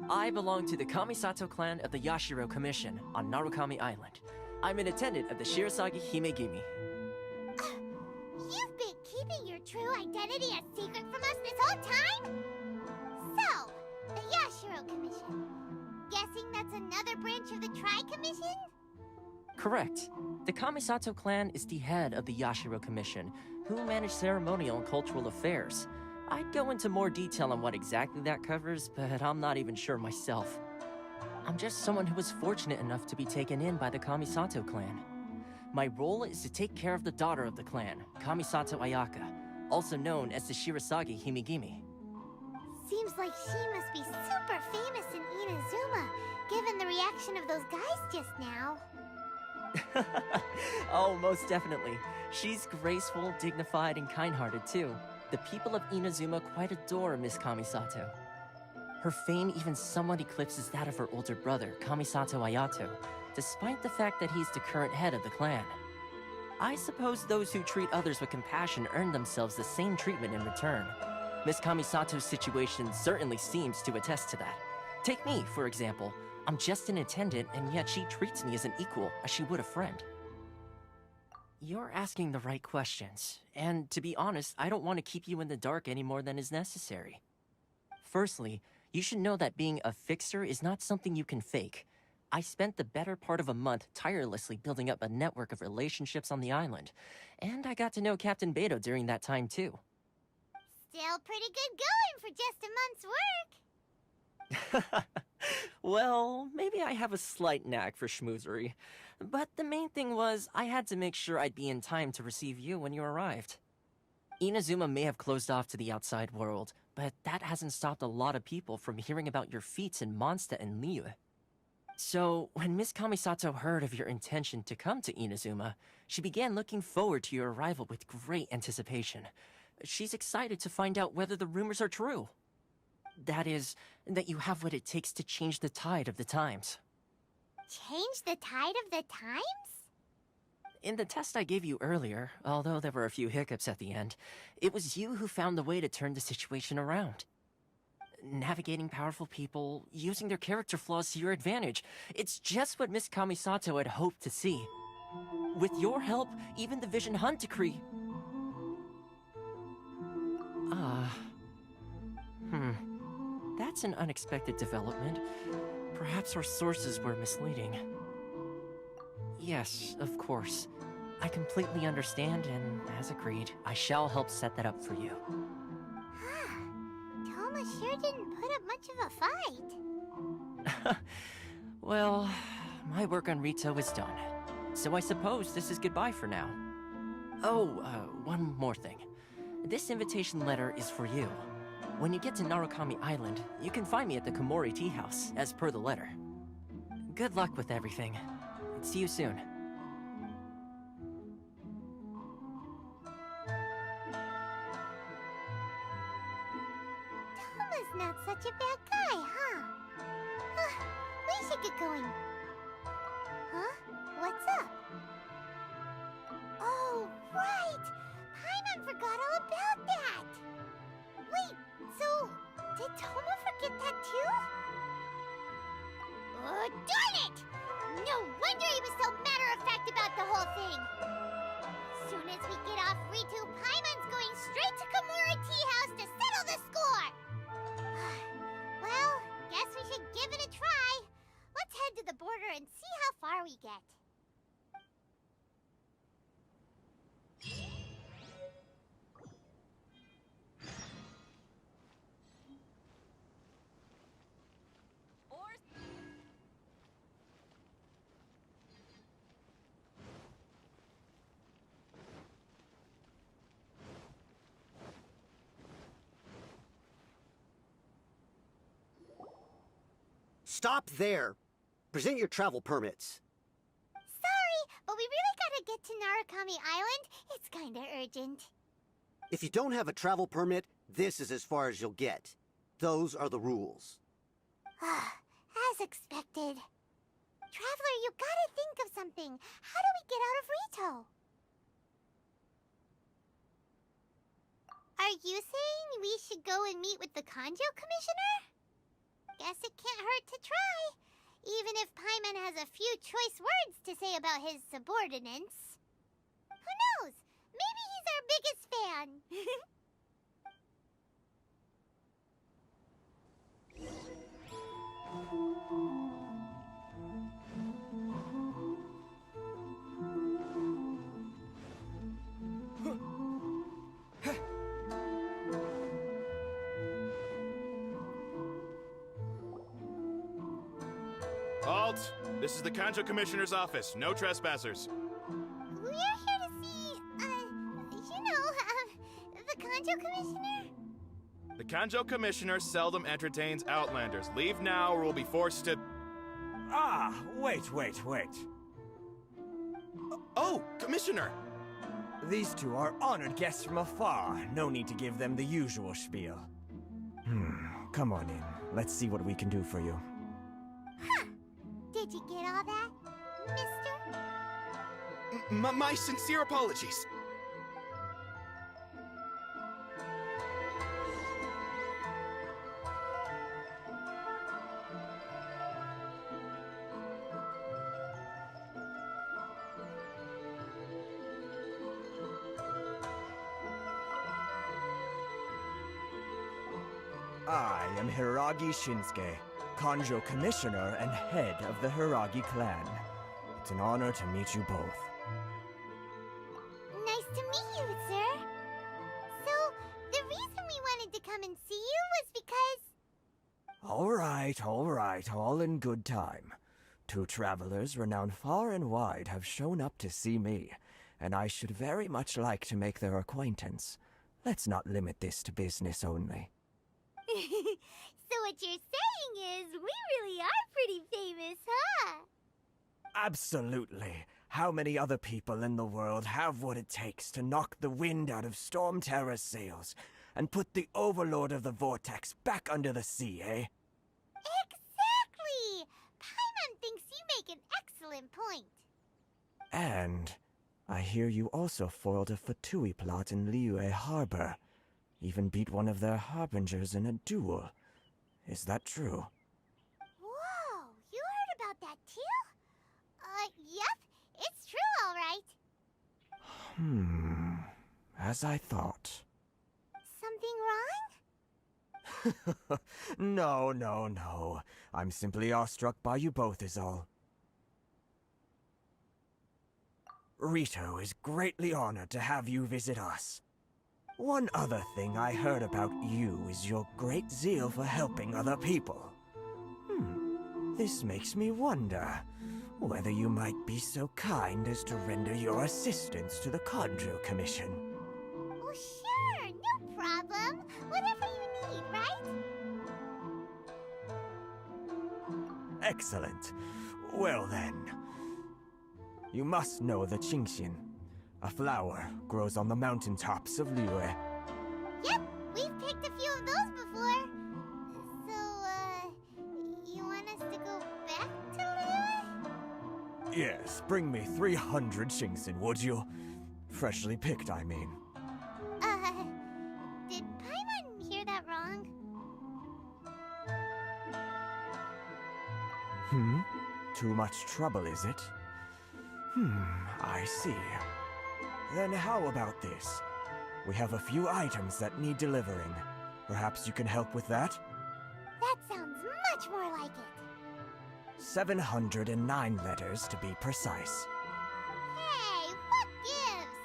I belong to the Kamisato clan of the Yashiro Commission on Narukami Island. I'm an attendant of the Shirasagi Himegimi. You've been keeping your true identity a secret from us this whole time? So, the Yashiro Commission. Guessing that's another branch of the Tri-Commission? Correct. The Kamisato clan is the head of the Yashiro Commission, who manage ceremonial and cultural affairs. I'd go into more detail on what exactly that covers, but I'm not even sure myself. I'm just someone who was fortunate enough to be taken in by the Kamisato clan. My role is to take care of the daughter of the clan, Kamisato Ayaka, also known as the Shirasagi Himegimi. Seems like she must be super famous in Inazuma, given the reaction of those guys just now. Oh, most definitely. She's graceful, dignified, and kind-hearted too. The people of Inazuma quite adore Miss Kamisato. Her fame even somewhat eclipses that of her older brother, Kamisato Ayato, despite the fact that he's the current head of the clan. I suppose those who treat others with compassion earn themselves the same treatment in return. Miss Kamisato's situation certainly seems to attest to that. Take me, for example. I'm just an attendant, and yet she treats me as an equal, as she would a friend. You're asking the right questions, and to be honest, I don't want to keep you in the dark any more than is necessary. Firstly, you should know that being a fixer is not something you can fake. I spent the better part of a month tirelessly building up a network of relationships on the island, and I got to know Captain Beto during that time too. Still pretty good going for just a month's work. Well, maybe I have a slight knack for schmoozery, but the main thing was I had to make sure I'd be in time to receive you when you arrived. Inazuma may have closed off to the outside world, but that hasn't stopped a lot of people from hearing about your feats in Mondstadt and Liyue. So, when Miss Kamisato heard of your intention to come to Inazuma, she began looking forward to your arrival with great anticipation. She's excited to find out whether the rumors are true. That is, that you have what it takes to change the tide of the times. Change the tide of the times? In the test I gave you earlier, although there were a few hiccups at the end, it was you who found the way to turn the situation around. Navigating powerful people, using their character flaws to your advantage. It's just what Miss Kamisato had hoped to see. With your help, even the Vision Hunt decree... That's an unexpected development. Perhaps our sources were misleading. Yes, of course. I completely understand, and as agreed, I shall help set that up for you. Toma sure didn't put up much of a fight. Well, my work on Rito is done. So I suppose this is goodbye for now. Oh, one more thing. This invitation letter is for you. When you get to Narukami Island, you can find me at the Komori Tea House, as per the letter. Good luck with everything. See you soon. Toma's not such a bad guy, huh? We should get going. Huh? What's up? Oh, right! Paimon forgot all about that! Wait, so did Toma forget that too? Oh, darn it! No wonder he was so matter-of-fact about the whole thing! Soon as we get off Ritu, Paimon's going straight to Komori Tea House to settle the score! Well, guess we should give it a try. Let's head to the border and see how far we get. Stop there! Present your travel permits. Sorry, but we really gotta get to Narukami Island. It's kinda urgent. If you don't have a travel permit, this is as far as you'll get. Those are the rules. As expected. Traveler, you gotta think of something. How do we get out of Rito? Are you saying we should go and meet with the Kanjo Commissioner? Guess it can't hurt to try. Even if Paimon has a few choice words to say about his subordinates. Who knows? Maybe he's our biggest fan. Halt! This is the Kanjo Commissioner's office. No trespassers. We're here to see, the Kanjo Commissioner? The Kanjo Commissioner seldom entertains Outlanders. Leave now or we'll be forced to... Wait. Oh, Commissioner! These two are honored guests from afar. No need to give them the usual spiel. Come on in. Let's see what we can do for you. Did you get all that, mister? My sincere apologies. I am Hiragi Shinsuke, Kanjo Commissioner and head of the Hiragi clan. It's an honor to meet you both. Nice to meet you, sir. So, the reason we wanted to come and see you was because... All right, all in good time. Two travelers renowned far and wide have shown up to see me, and I should very much like to make their acquaintance. Let's not limit this to business only. So what you're saying is, we really are pretty famous, huh? Absolutely. How many other people in the world have what it takes to knock the wind out of Storm Terror's sails and put the Overlord of the Vortex back under the sea, eh? Exactly! Paimon thinks you make an excellent point. And I hear you also foiled a Fatui plot in Liyue Harbor. Even beat one of their harbingers in a duel. Is that true? Whoa, you heard about that too? Yep, it's true, all right. As I thought. Something wrong? No. I'm simply awestruck by you both is all. Rito is greatly honored to have you visit us. One other thing I heard about you is your great zeal for helping other people. This makes me wonder whether you might be so kind as to render your assistance to the Conjo Commission. Oh, sure, no problem. Whatever you need, right? Excellent. Well then. You must know the Qingxian. A flower grows on the mountaintops of Liyue. Yep, we've picked a few of those before. So, you want us to go back to Liyue? Yes, bring me 300 Qingxian, would you? Freshly picked, I mean. Did Paimon hear that wrong? Too much trouble, is it? I see. Then how about this? We have a few items that need delivering. Perhaps you can help with that? That sounds much more like it. 709 letters to be precise. Hey, what gives?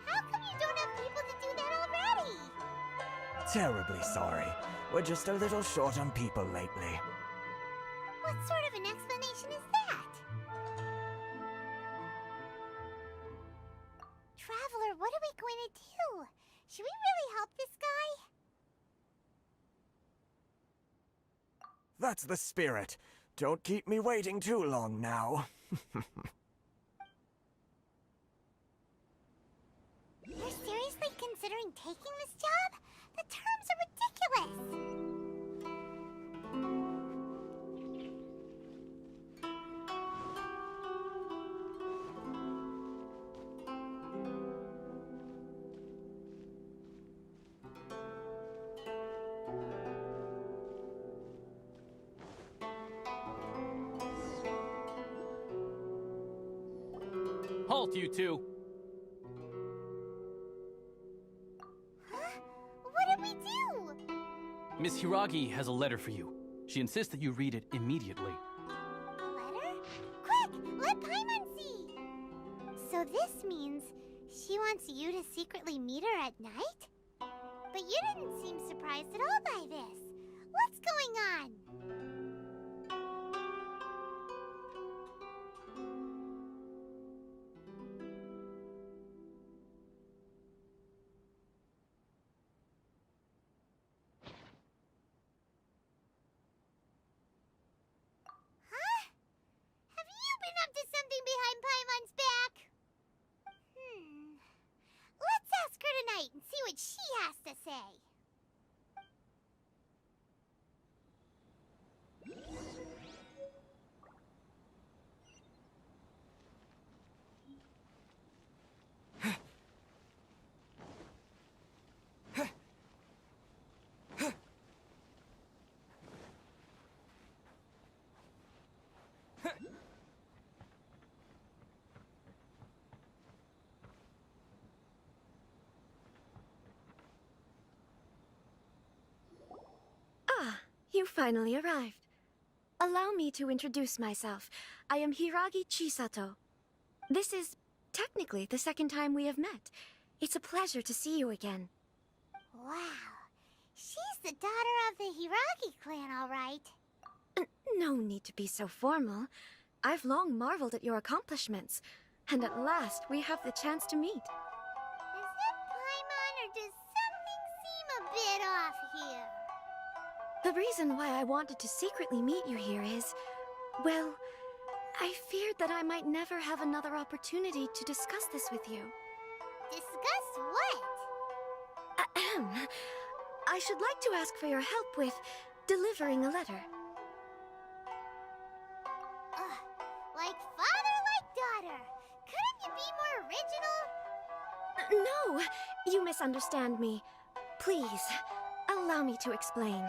How come you don't have people to do that already? Terribly sorry. We're just a little short on people lately. What sort of an explanation is that? Traveler, what are we going to do? Should we really help this guy? That's the spirit. Don't keep me waiting too long now. You're seriously considering taking this job? The terms are ridiculous! Halt, you two! Huh? What did we do? Miss Hiragi has a letter for you. She insists that you read it immediately. A letter? Quick! Let Paimon see! So this means she wants you to secretly meet her at night? But you didn't seem surprised at all by this. What's going on? Up to something behind Paimon's back. Let's ask her tonight and see what she has to say. You finally arrived. Allow me to introduce myself. I am Hiragi Chisato. This is technically the second time we have met. It's a pleasure to see you again. Wow. She's the daughter of the Hiragi clan, all right. No need to be so formal. I've long marveled at your accomplishments. And at last, we have the chance to meet. Is that Paimon, or does something seem a bit off here? The reason why I wanted to secretly meet you here is, well, I feared that I might never have another opportunity to discuss this with you. Discuss what? Ahem. I should like to ask for your help with delivering a letter. Like father, like daughter. Couldn't you be more original? No, you misunderstand me. Please, allow me to explain.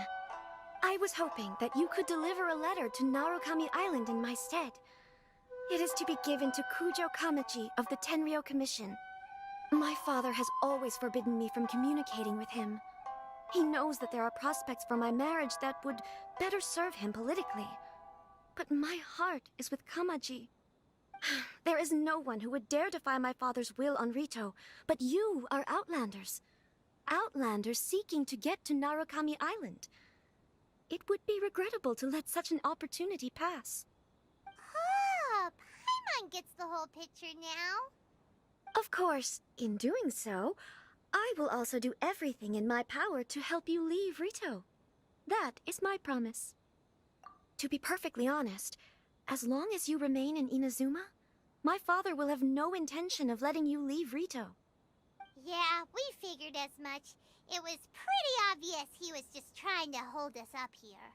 I was hoping that you could deliver a letter to Narukami Island in my stead. It is to be given to Kujo Kamachi of the Tenryou Commission. My father has always forbidden me from communicating with him. He knows that there are prospects for my marriage that would better serve him politically. But my heart is with Kamaji. There is no one who would dare defy my father's will on Rito, but you are Outlanders. Outlanders seeking to get to Narukami Island. It would be regrettable to let such an opportunity pass. Oh, Paimon gets the whole picture now. Of course, in doing so, I will also do everything in my power to help you leave Rito. That is my promise. To be perfectly honest, as long as you remain in Inazuma, my father will have no intention of letting you leave Rito. Yeah, we figured as much. It was pretty obvious he was just trying to hold us up here.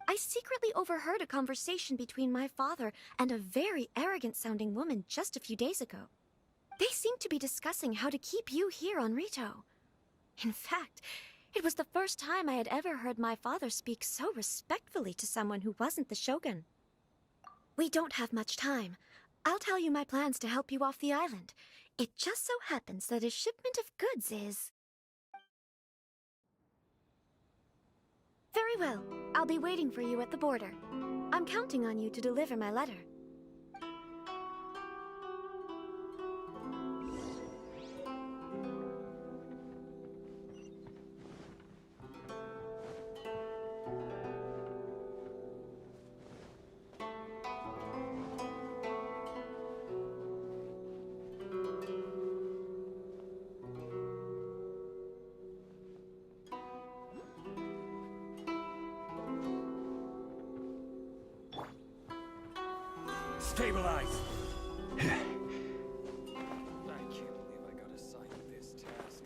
I secretly overheard a conversation between my father and a very arrogant-sounding woman just a few days ago. They seemed to be discussing how to keep you here on Rito. In fact, it was the first time I had ever heard my father speak so respectfully to someone who wasn't the Shogun. We don't have much time. I'll tell you my plans to help you off the island. It just so happens that a shipment of goods is... Very well. I'll be waiting for you at the border. I'm counting on you to deliver my letter. Stabilize! I can't believe I got assigned this task.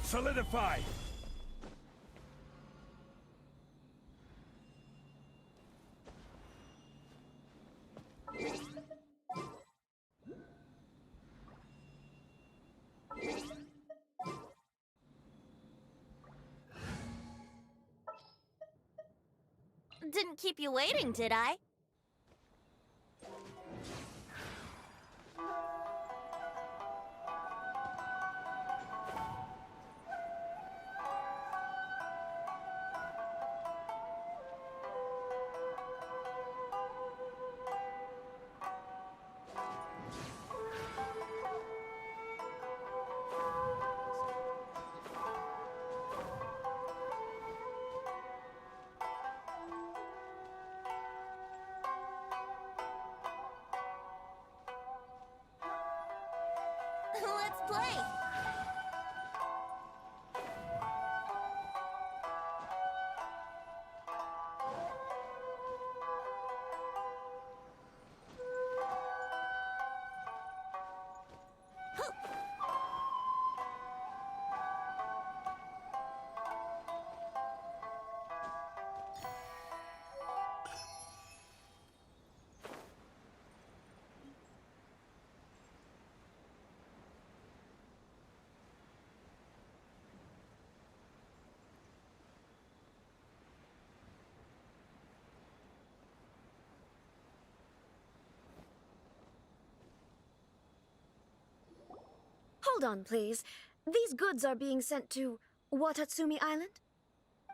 Solidify! Didn't keep you waiting, did I? Let's play! Hold on, please. These goods are being sent to Watatsumi Island?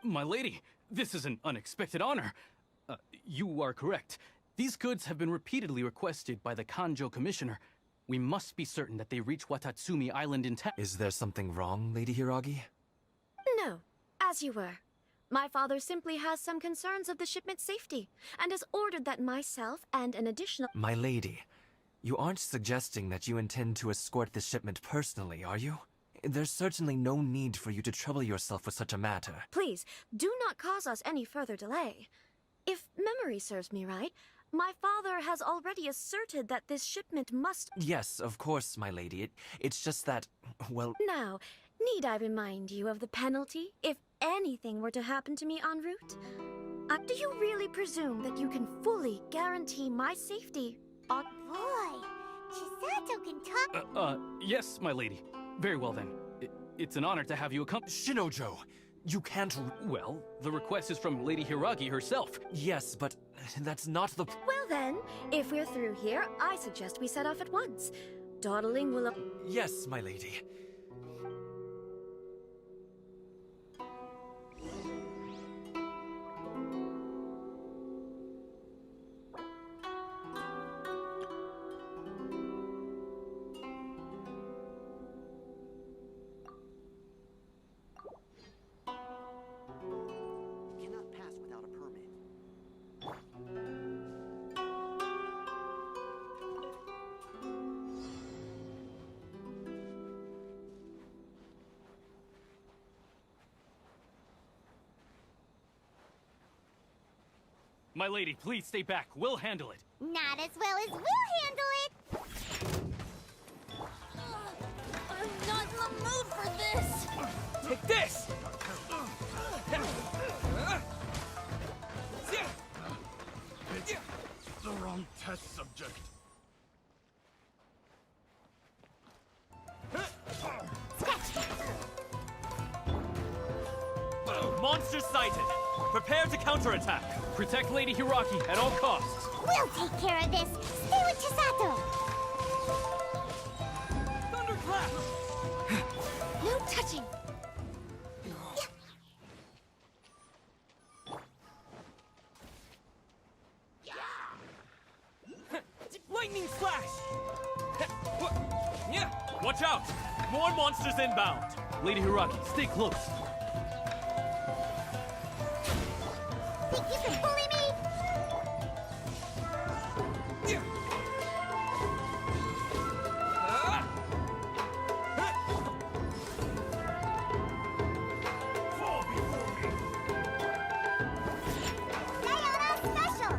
My lady, this is an unexpected honor. You are correct. These goods have been repeatedly requested by the Kanjo Commissioner. We must be certain that they reach Watatsumi Island intact. Is there something wrong, Lady Hiragi? No, as you were. My father simply has some concerns of the shipment's safety, and has ordered that myself and an additional— My lady, you aren't suggesting that you intend to escort this shipment personally, are you? There's certainly no need for you to trouble yourself with such a matter. Please, do not cause us any further delay. If memory serves me right, my father has already asserted that this shipment must— Yes, of course, my lady. It's just that, well— Now, need I remind you of the penalty if anything were to happen to me en route? Do you really presume that you can fully guarantee my safety on— Boy, Chisato can talk— Yes, my lady. Very well then. It's an honor to have you accompany— Shinojo, you can't— Well, the request is from Lady Hiragi herself. Yes, but that's not the— Well then, if we're through here, I suggest we set off at once. Dawdling will— Yes, my lady. My lady, please stay back. We'll handle it. Not as well as we'll handle it! I'm not in the mood for this! Take this! The wrong test subject. Monster sighted! Prepare to counterattack! Protect Lady Hiragi at all costs! We'll take care of this! Stay with Chisato! Thunderclap! No touching! Lightning slash! Watch out! More monsters inbound! Lady Hiragi, stay close. Think you can bully me? Sayonara special!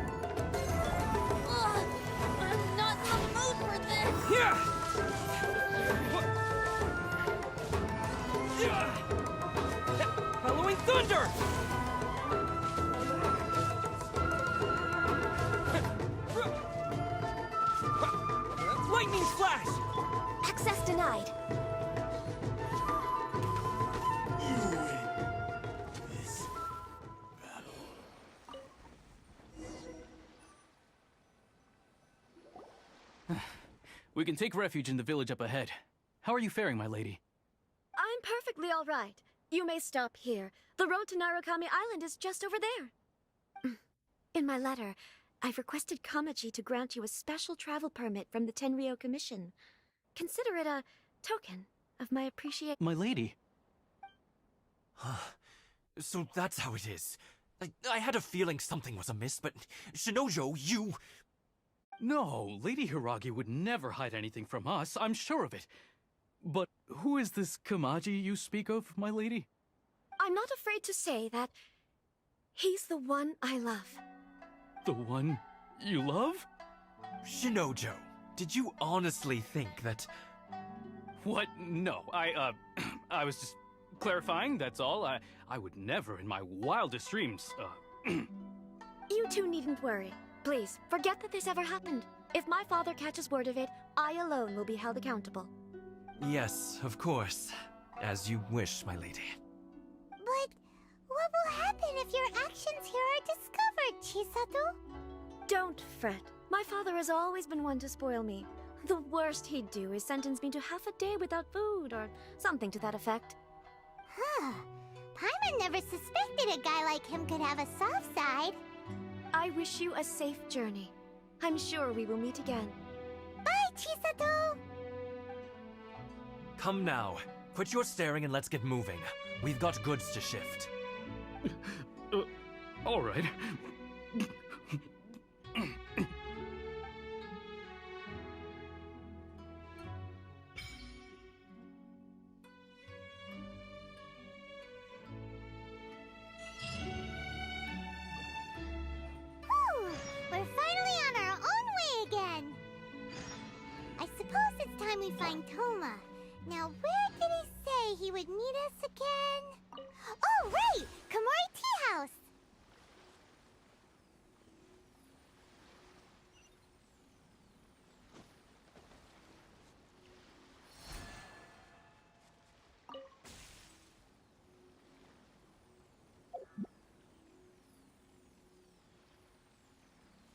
Ugh, I'm not in the mood for this! Following thunder! Lightning flash! Access denied. We can take refuge in the village up ahead. How are you faring, my lady? I'm perfectly all right. You may stop here. The road to Narukami Island is just over there. In my letter, I've requested Kamaji to grant you a special travel permit from the Tenryou Commission. Consider it a token of my appreciation. My lady. So that's how it is. I had a feeling something was amiss, but Shinojo, you... No, Lady Hiragi would never hide anything from us, I'm sure of it. But who is this Kamaji you speak of, my lady? I'm not afraid to say that he's the one I love. The one you love? Shinojo, did you honestly think that... What? No, I was just clarifying, that's all. I would never in my wildest dreams, You two needn't worry. Please, forget that this ever happened. If my father catches word of it, I alone will be held accountable. Yes, of course. As you wish, my lady. But what will happen if your actions here are discovered, Chisato? Don't fret. My father has always been one to spoil me. The worst he'd do is sentence me to half a day without food, or something to that effect. Huh. Paimon never suspected a guy like him could have a soft side. I wish you a safe journey. I'm sure we will meet again. Bye, Chisato! Come now. Quit your staring and let's get moving. We've got goods to shift. All right. Whew, we're finally on our own way again. I suppose it's time we find Toma. Now, where did he say he would meet us again? Oh, right! Komori Tea House!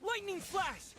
Lightning flash!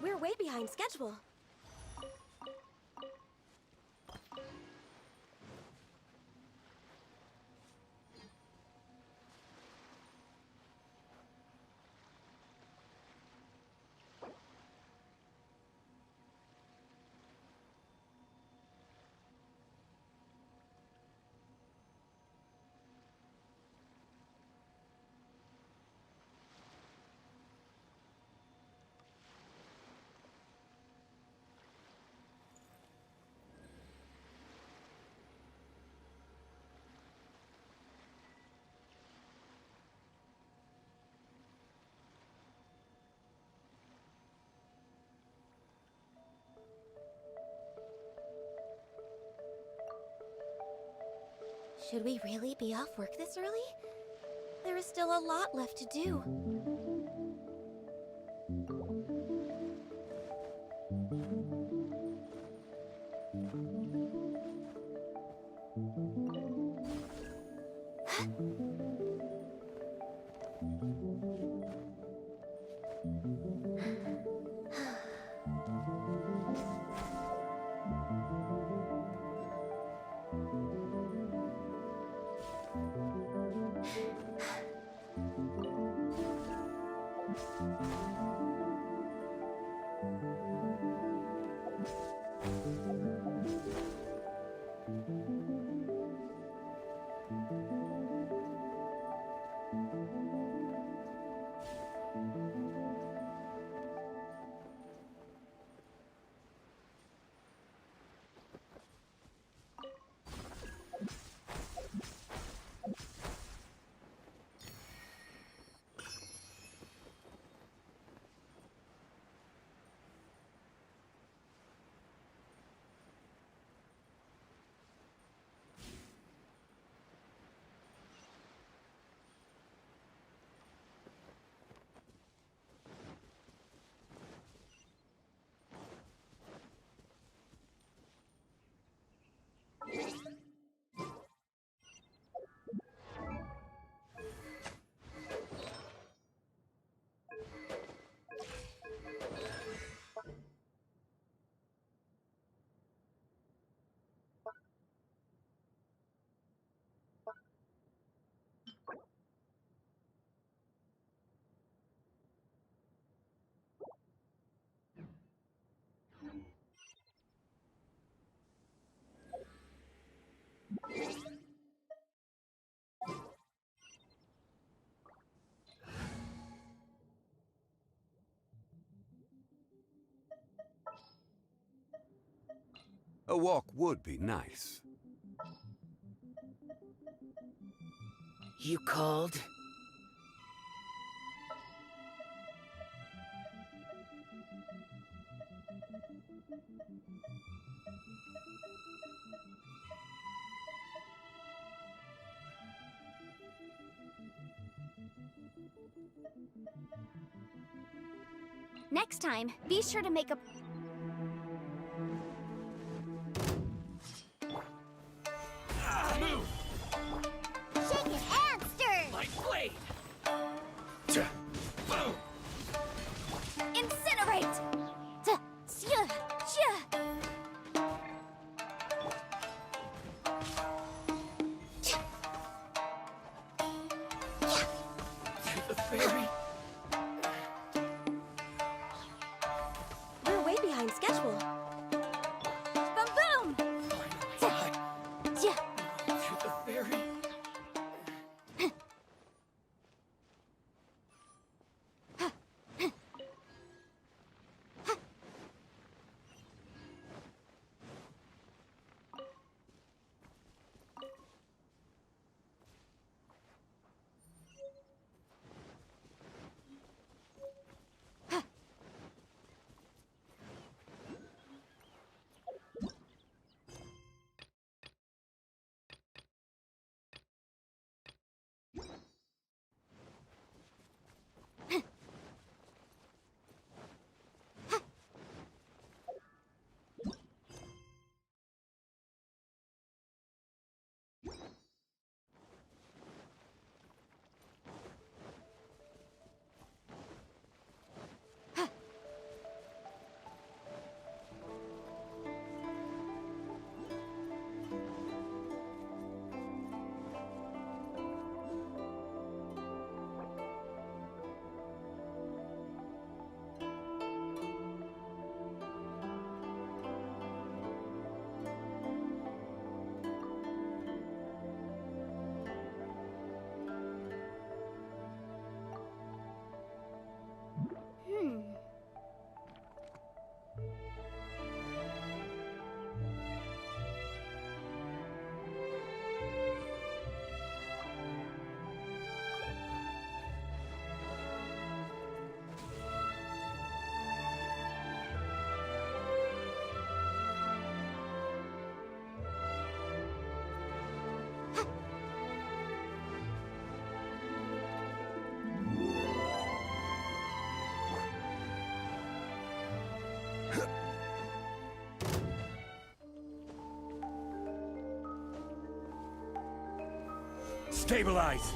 We're way behind schedule. Should we really be off work this early? There is still a lot left to do. A walk would be nice. You called? Next time, be sure to make a... Move! Shake it and stir! My blade! Boom! Incinerate! The fairy! We're way behind schedule. Boom boom! Through the fairy! Stabilize!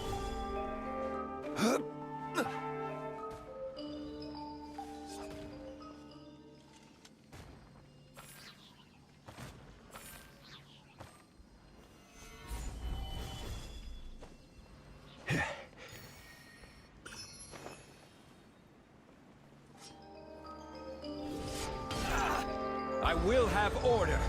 I will have order!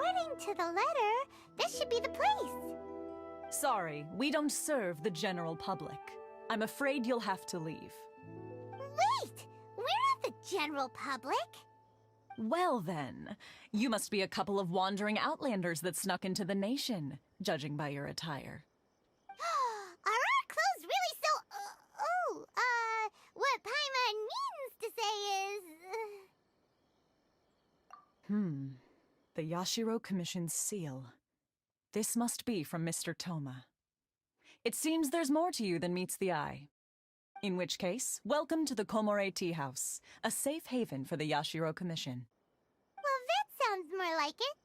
According to the letter, this should be the place. Sorry, we don't serve the general public. I'm afraid you'll have to leave. Wait! We're not the general public. Well then, you must be a couple of wandering outlanders that snuck into the nation, judging by your attire. Are our clothes really so... what Paimon means to say is... The Yashiro Commission's seal. This must be from Mr. Toma. It seems there's more to you than meets the eye. In which case, welcome to the Komore Tea House, a safe haven for the Yashiro Commission. Well, that sounds more like it.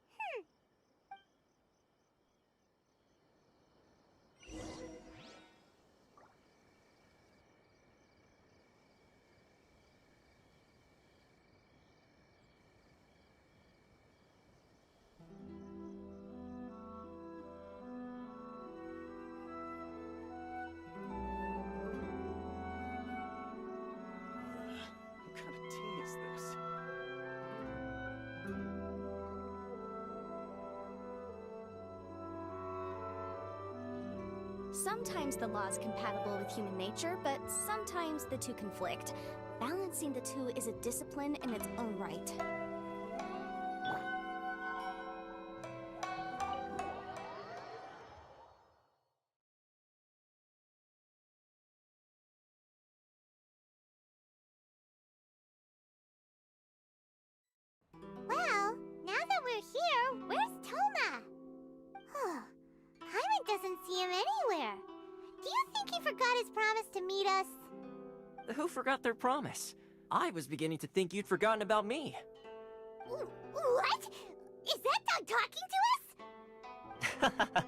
What kind of tea is this? Sometimes the law is compatible with human nature, but sometimes the two conflict. Balancing the two is a discipline in its own right. Well, now that we're here, where's Toma? Paimon doesn't see him anywhere. Do you think he forgot his promise to meet us? Who forgot their promise? I was beginning to think you'd forgotten about me. What? Is that dog talking to us?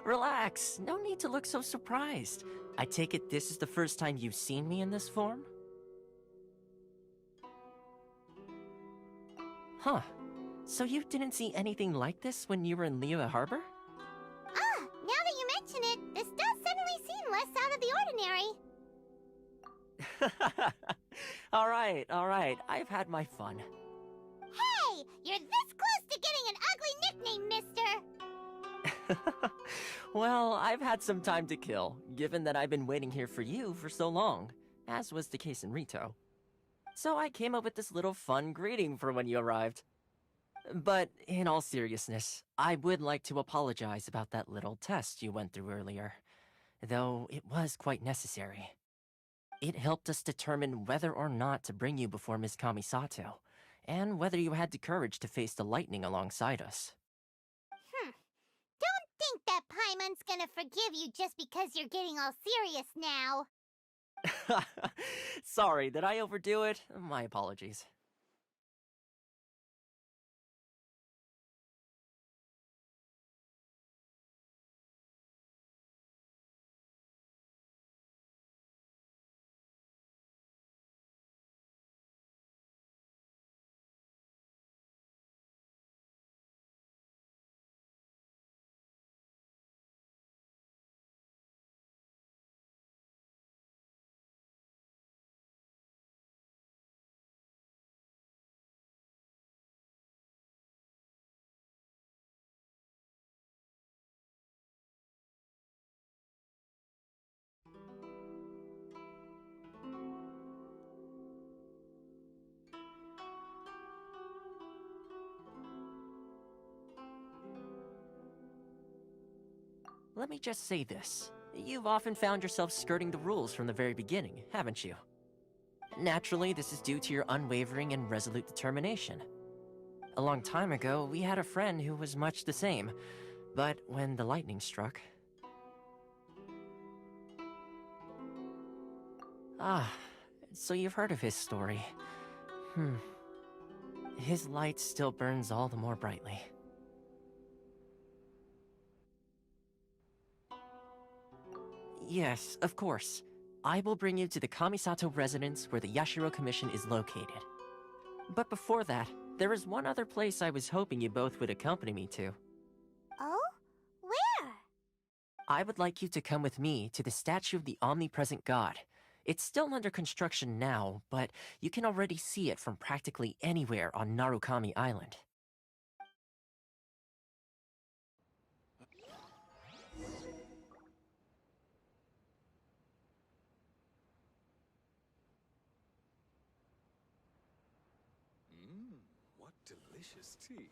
Relax, no need to look so surprised. I take it this is the first time you've seen me in this form? Huh. So you didn't see anything like this when you were in Liyue Harbor? Now that you mention it, this does suddenly seem less out of the ordinary. Alright, I've had my fun. Hey! You're this close to getting an ugly nickname, mister! Well, I've had some time to kill, given that I've been waiting here for you for so long, as was the case in Rito. So I came up with this little fun greeting for when you arrived. But in all seriousness, I would like to apologize about that little test you went through earlier, though it was quite necessary. It helped us determine whether or not to bring you before Miss Kamisato, and whether you had the courage to face the lightning alongside us. Don't think that Paimon's gonna forgive you just because you're getting all serious now. Sorry, did I overdo it? My apologies. Let me just say this. You've often found yourself skirting the rules from the very beginning, haven't you? Naturally, this is due to your unwavering and resolute determination. A long time ago, we had a friend who was much the same, but when the lightning struck... so you've heard of his story. His light still burns all the more brightly. Yes, of course. I will bring you to the Kamisato residence where the Yashiro Commission is located. But before that, there is one other place I was hoping you both would accompany me to. Oh? Where? I would like you to come with me to the statue of the omnipresent god. It's still under construction now, but you can already see it from practically anywhere on Narukami Island. What delicious tea.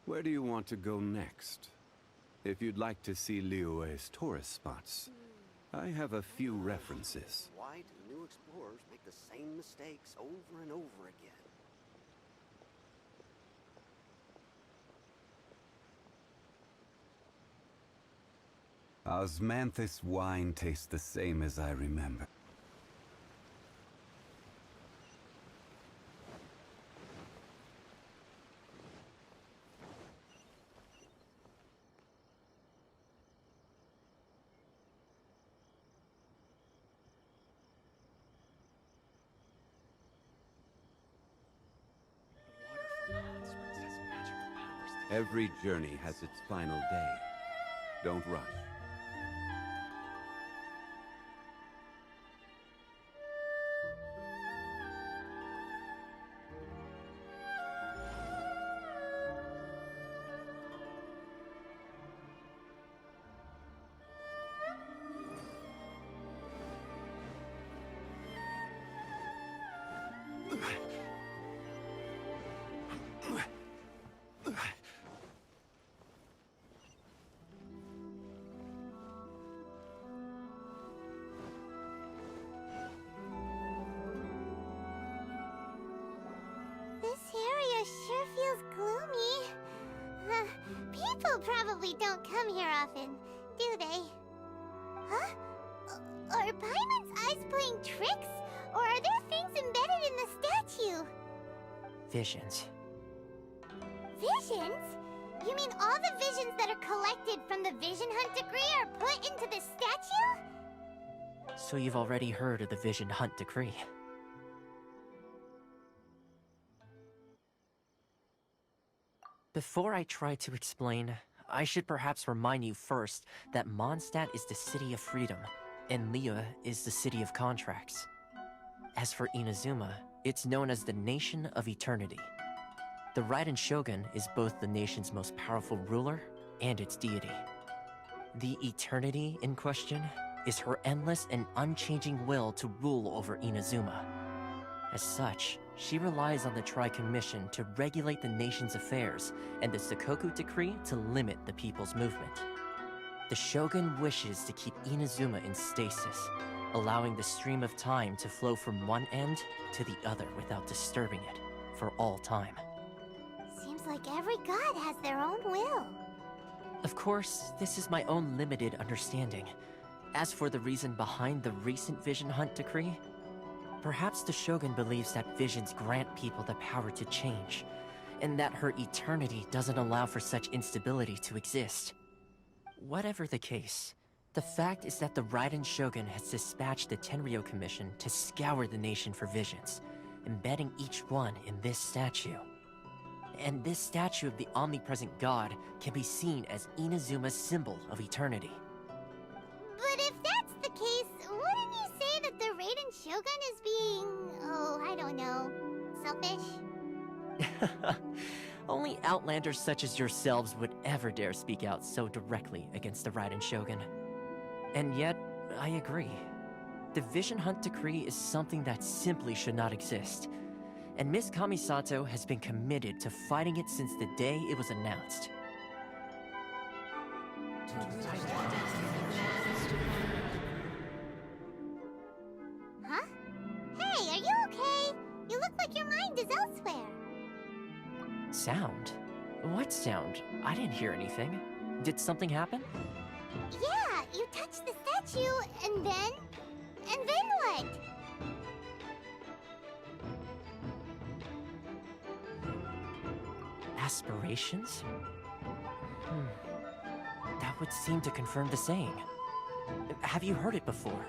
Where do you want to go next? If you'd like to see Liyue's tourist spots, I have a few references. Why do new explorers make the same mistakes over and over again? Osmanthus wine tastes the same as I remember. Every journey has its final day. Don't rush. Sure feels gloomy. People probably don't come here often, do they? Huh? Are Paimon's eyes playing tricks? Or are there things embedded in the statue? Visions. Visions? You mean all the visions that are collected from the Vision Hunt decree are put into the statue? So you've already heard of the Vision Hunt decree. Before I try to explain, I should perhaps remind you first that Mondstadt is the city of freedom, and Liyue is the city of contracts. As for Inazuma, it's known as the Nation of Eternity. The Raiden Shogun is both the nation's most powerful ruler and its deity. The Eternity in question is her endless and unchanging will to rule over Inazuma. As such, she relies on the Tri-Commission to regulate the nation's affairs and the Sakoku Decree to limit the people's movement. The Shogun wishes to keep Inazuma in stasis, allowing the stream of time to flow from one end to the other without disturbing it for all time. Seems like every god has their own will. Of course, this is my own limited understanding. As for the reason behind the recent Vision Hunt decree, perhaps the Shogun believes that visions grant people the power to change, and that her eternity doesn't allow for such instability to exist. Whatever the case, the fact is that the Raiden Shogun has dispatched the Tenryou Commission to scour the nation for visions, embedding each one in this statue. And this statue of the omnipresent god can be seen as Inazuma's symbol of eternity. But if that's the case, wouldn't you say that the Raiden Shogun is being, selfish? Only outlanders such as yourselves would ever dare speak out so directly against the Raiden Shogun. And yet, I agree. The Vision Hunt Decree is something that simply should not exist. And Miss Kamisato has been committed to fighting it since the day it was announced. Huh? Hey, are you okay? You look like your mind is elsewhere. Sound? What sound? I didn't hear anything. Did something happen? Yeah, you touched the statue, and then... And then what? Aspirations? That would seem to confirm the saying. Have you heard it before?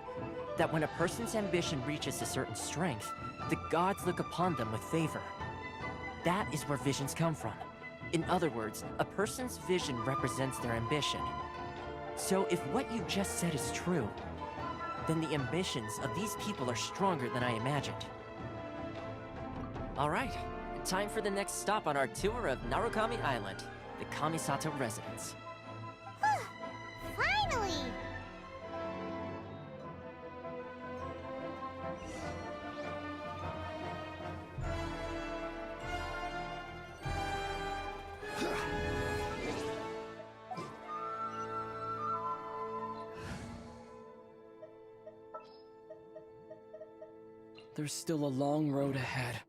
That when a person's ambition reaches a certain strength, the gods look upon them with favor. That is where visions come from. In other words, a person's vision represents their ambition. So if what you just said is true, then the ambitions of these people are stronger than I imagined. Alright, time for the next stop on our tour of Narukami Island, the Kamisato residence. Finally! There's still a long road ahead.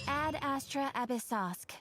Ad Astra Abyssosk.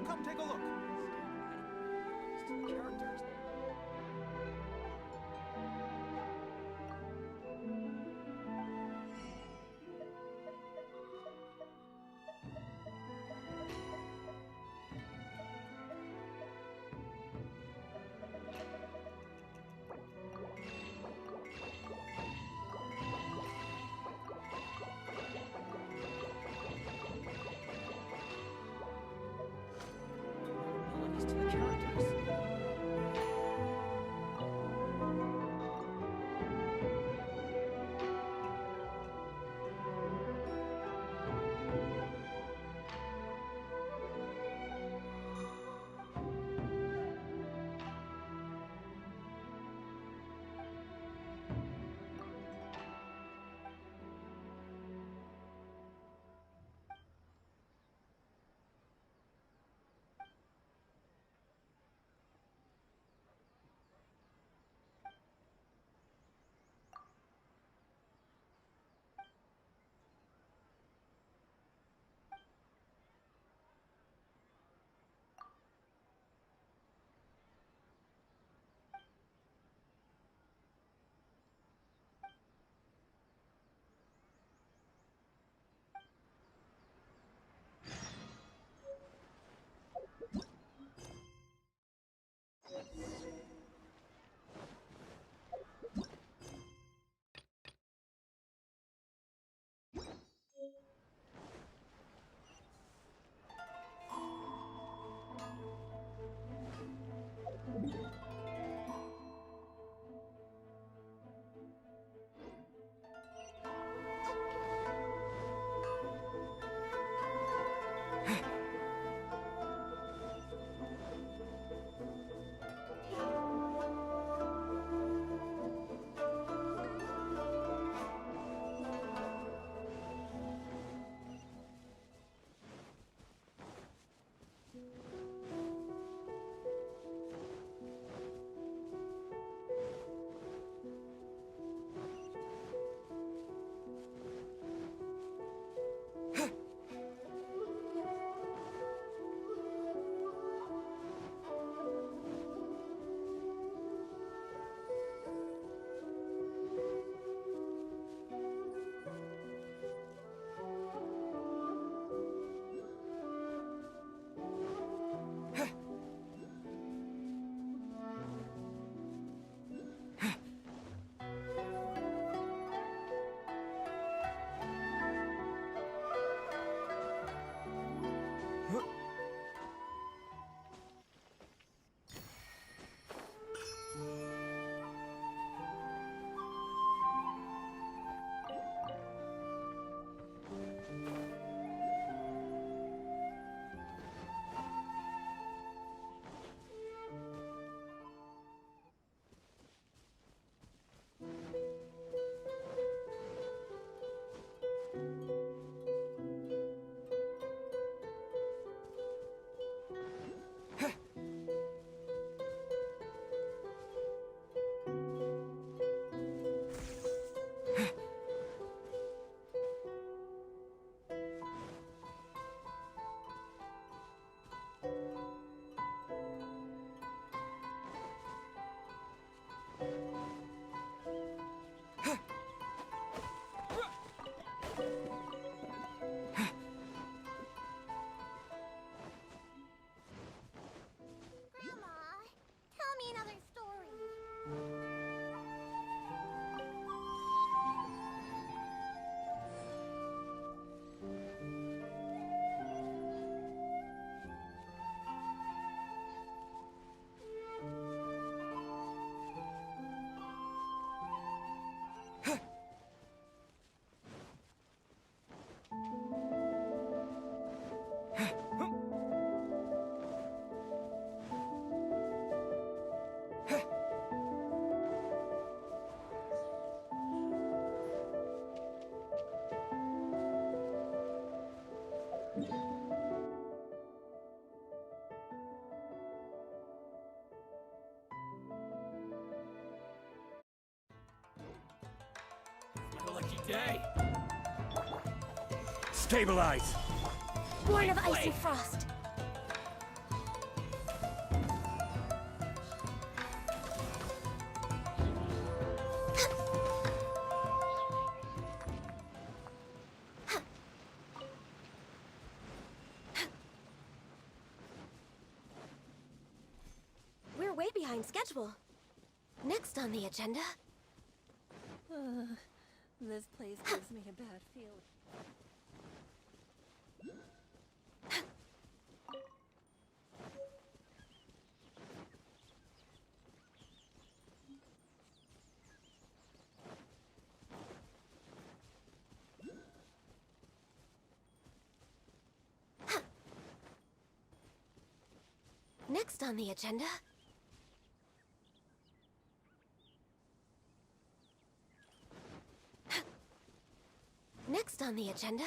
Come take a look. day. Stabilize! Born of ice and frost. We're way behind schedule. Next on the agenda... This place gives me a bad feeling. Next on the agenda... Next on the agenda...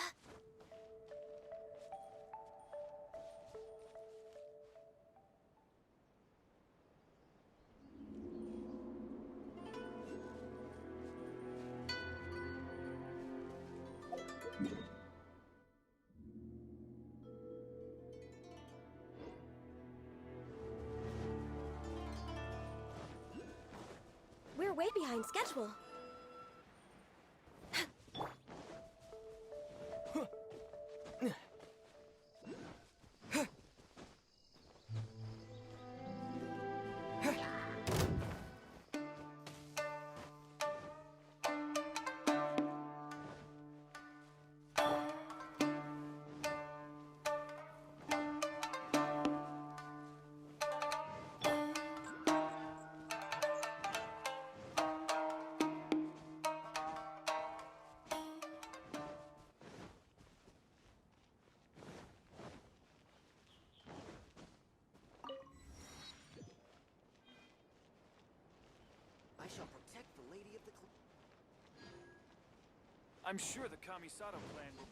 We're way behind schedule. I shall protect the Lady of the I'm sure the Kamisato plan will...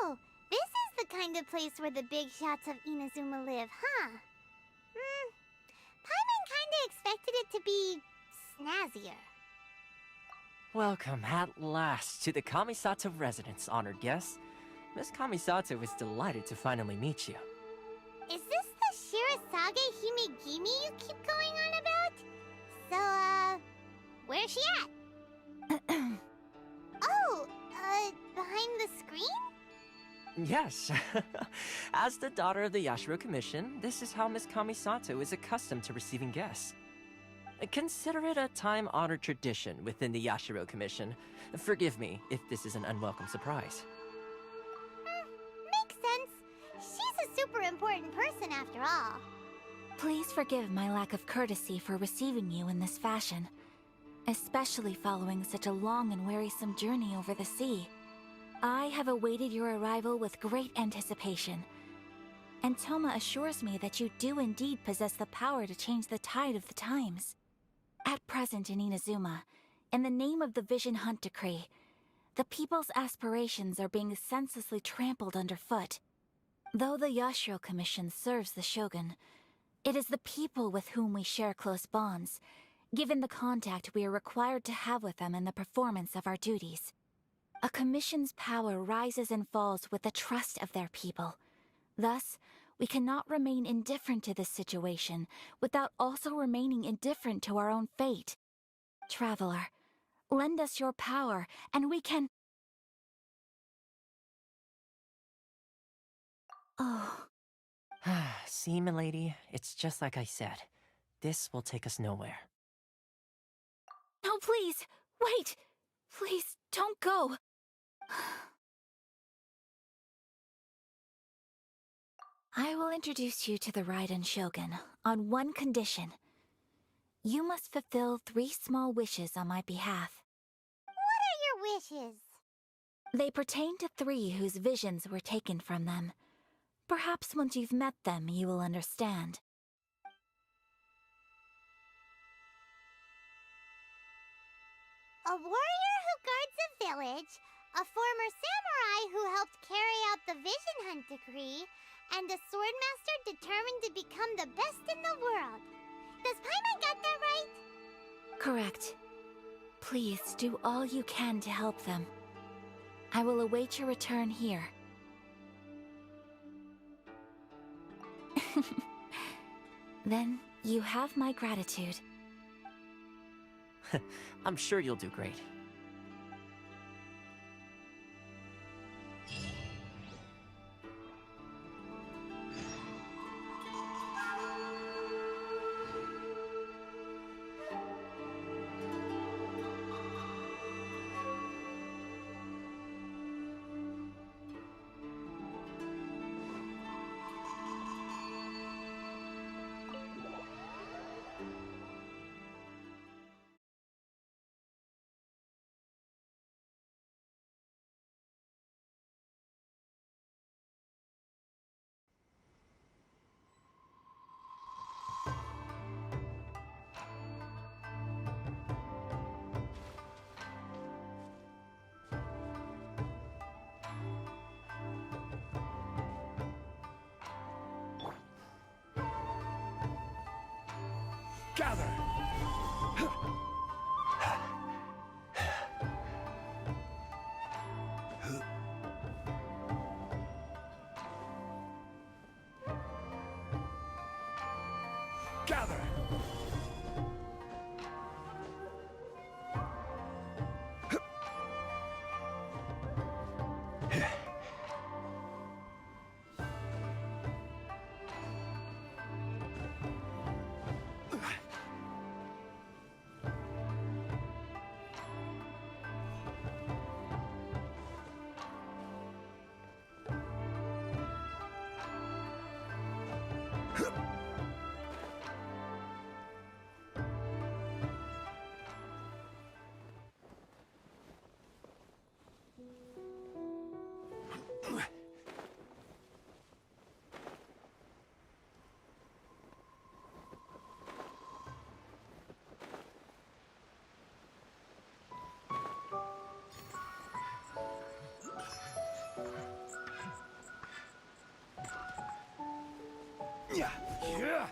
So, this is the kind of place where the big shots of Inazuma live, huh? Paimon kinda expected it to be snazzier. Welcome at last to the Kamisato residence, honored guests. Miss Kamisato is delighted to finally meet you. Is this the Shirazage Himegimi you keep going on about? So, where's she at? Oh, behind the screen? Yes. As the daughter of the Yashiro Commission, this is how Miss Kamisato is accustomed to receiving guests. Consider it a time-honored tradition within the Yashiro Commission. Forgive me if this is an unwelcome surprise. Makes sense. She's a super important person after all. Please forgive my lack of courtesy for receiving you in this fashion, especially following such a long and wearisome journey over the sea. I have awaited your arrival with great anticipation, and Toma assures me that you do indeed possess the power to change the tide of the times. At present in Inazuma, in the name of the Vision Hunt Decree, the people's aspirations are being senselessly trampled underfoot. Though the Yashiro Commission serves the Shogun, it is the people with whom we share close bonds, given the contact we are required to have with them in the performance of our duties. A commission's power rises and falls with the trust of their people. Thus, we cannot remain indifferent to this situation without also remaining indifferent to our own fate. Traveler, lend us your power, and we can... Oh. See, milady, it's just like I said. This will take us nowhere. No, please! Wait! Please, don't go! I will introduce you to the Raiden Shogun on one condition. You must fulfill 3 small wishes on my behalf. What are your wishes? They pertain to 3 whose visions were taken from them. Perhaps once you've met them, you will understand. A warrior who guards a village, a former samurai who helped carry out the Vision Hunt decree, and a swordmaster determined to become the best in the world. Does Paimon got that right? Correct. Please do all you can to help them. I will await your return here. Then you have my gratitude. I'm sure you'll do great. Gather! Gather! Yeah. Yeah.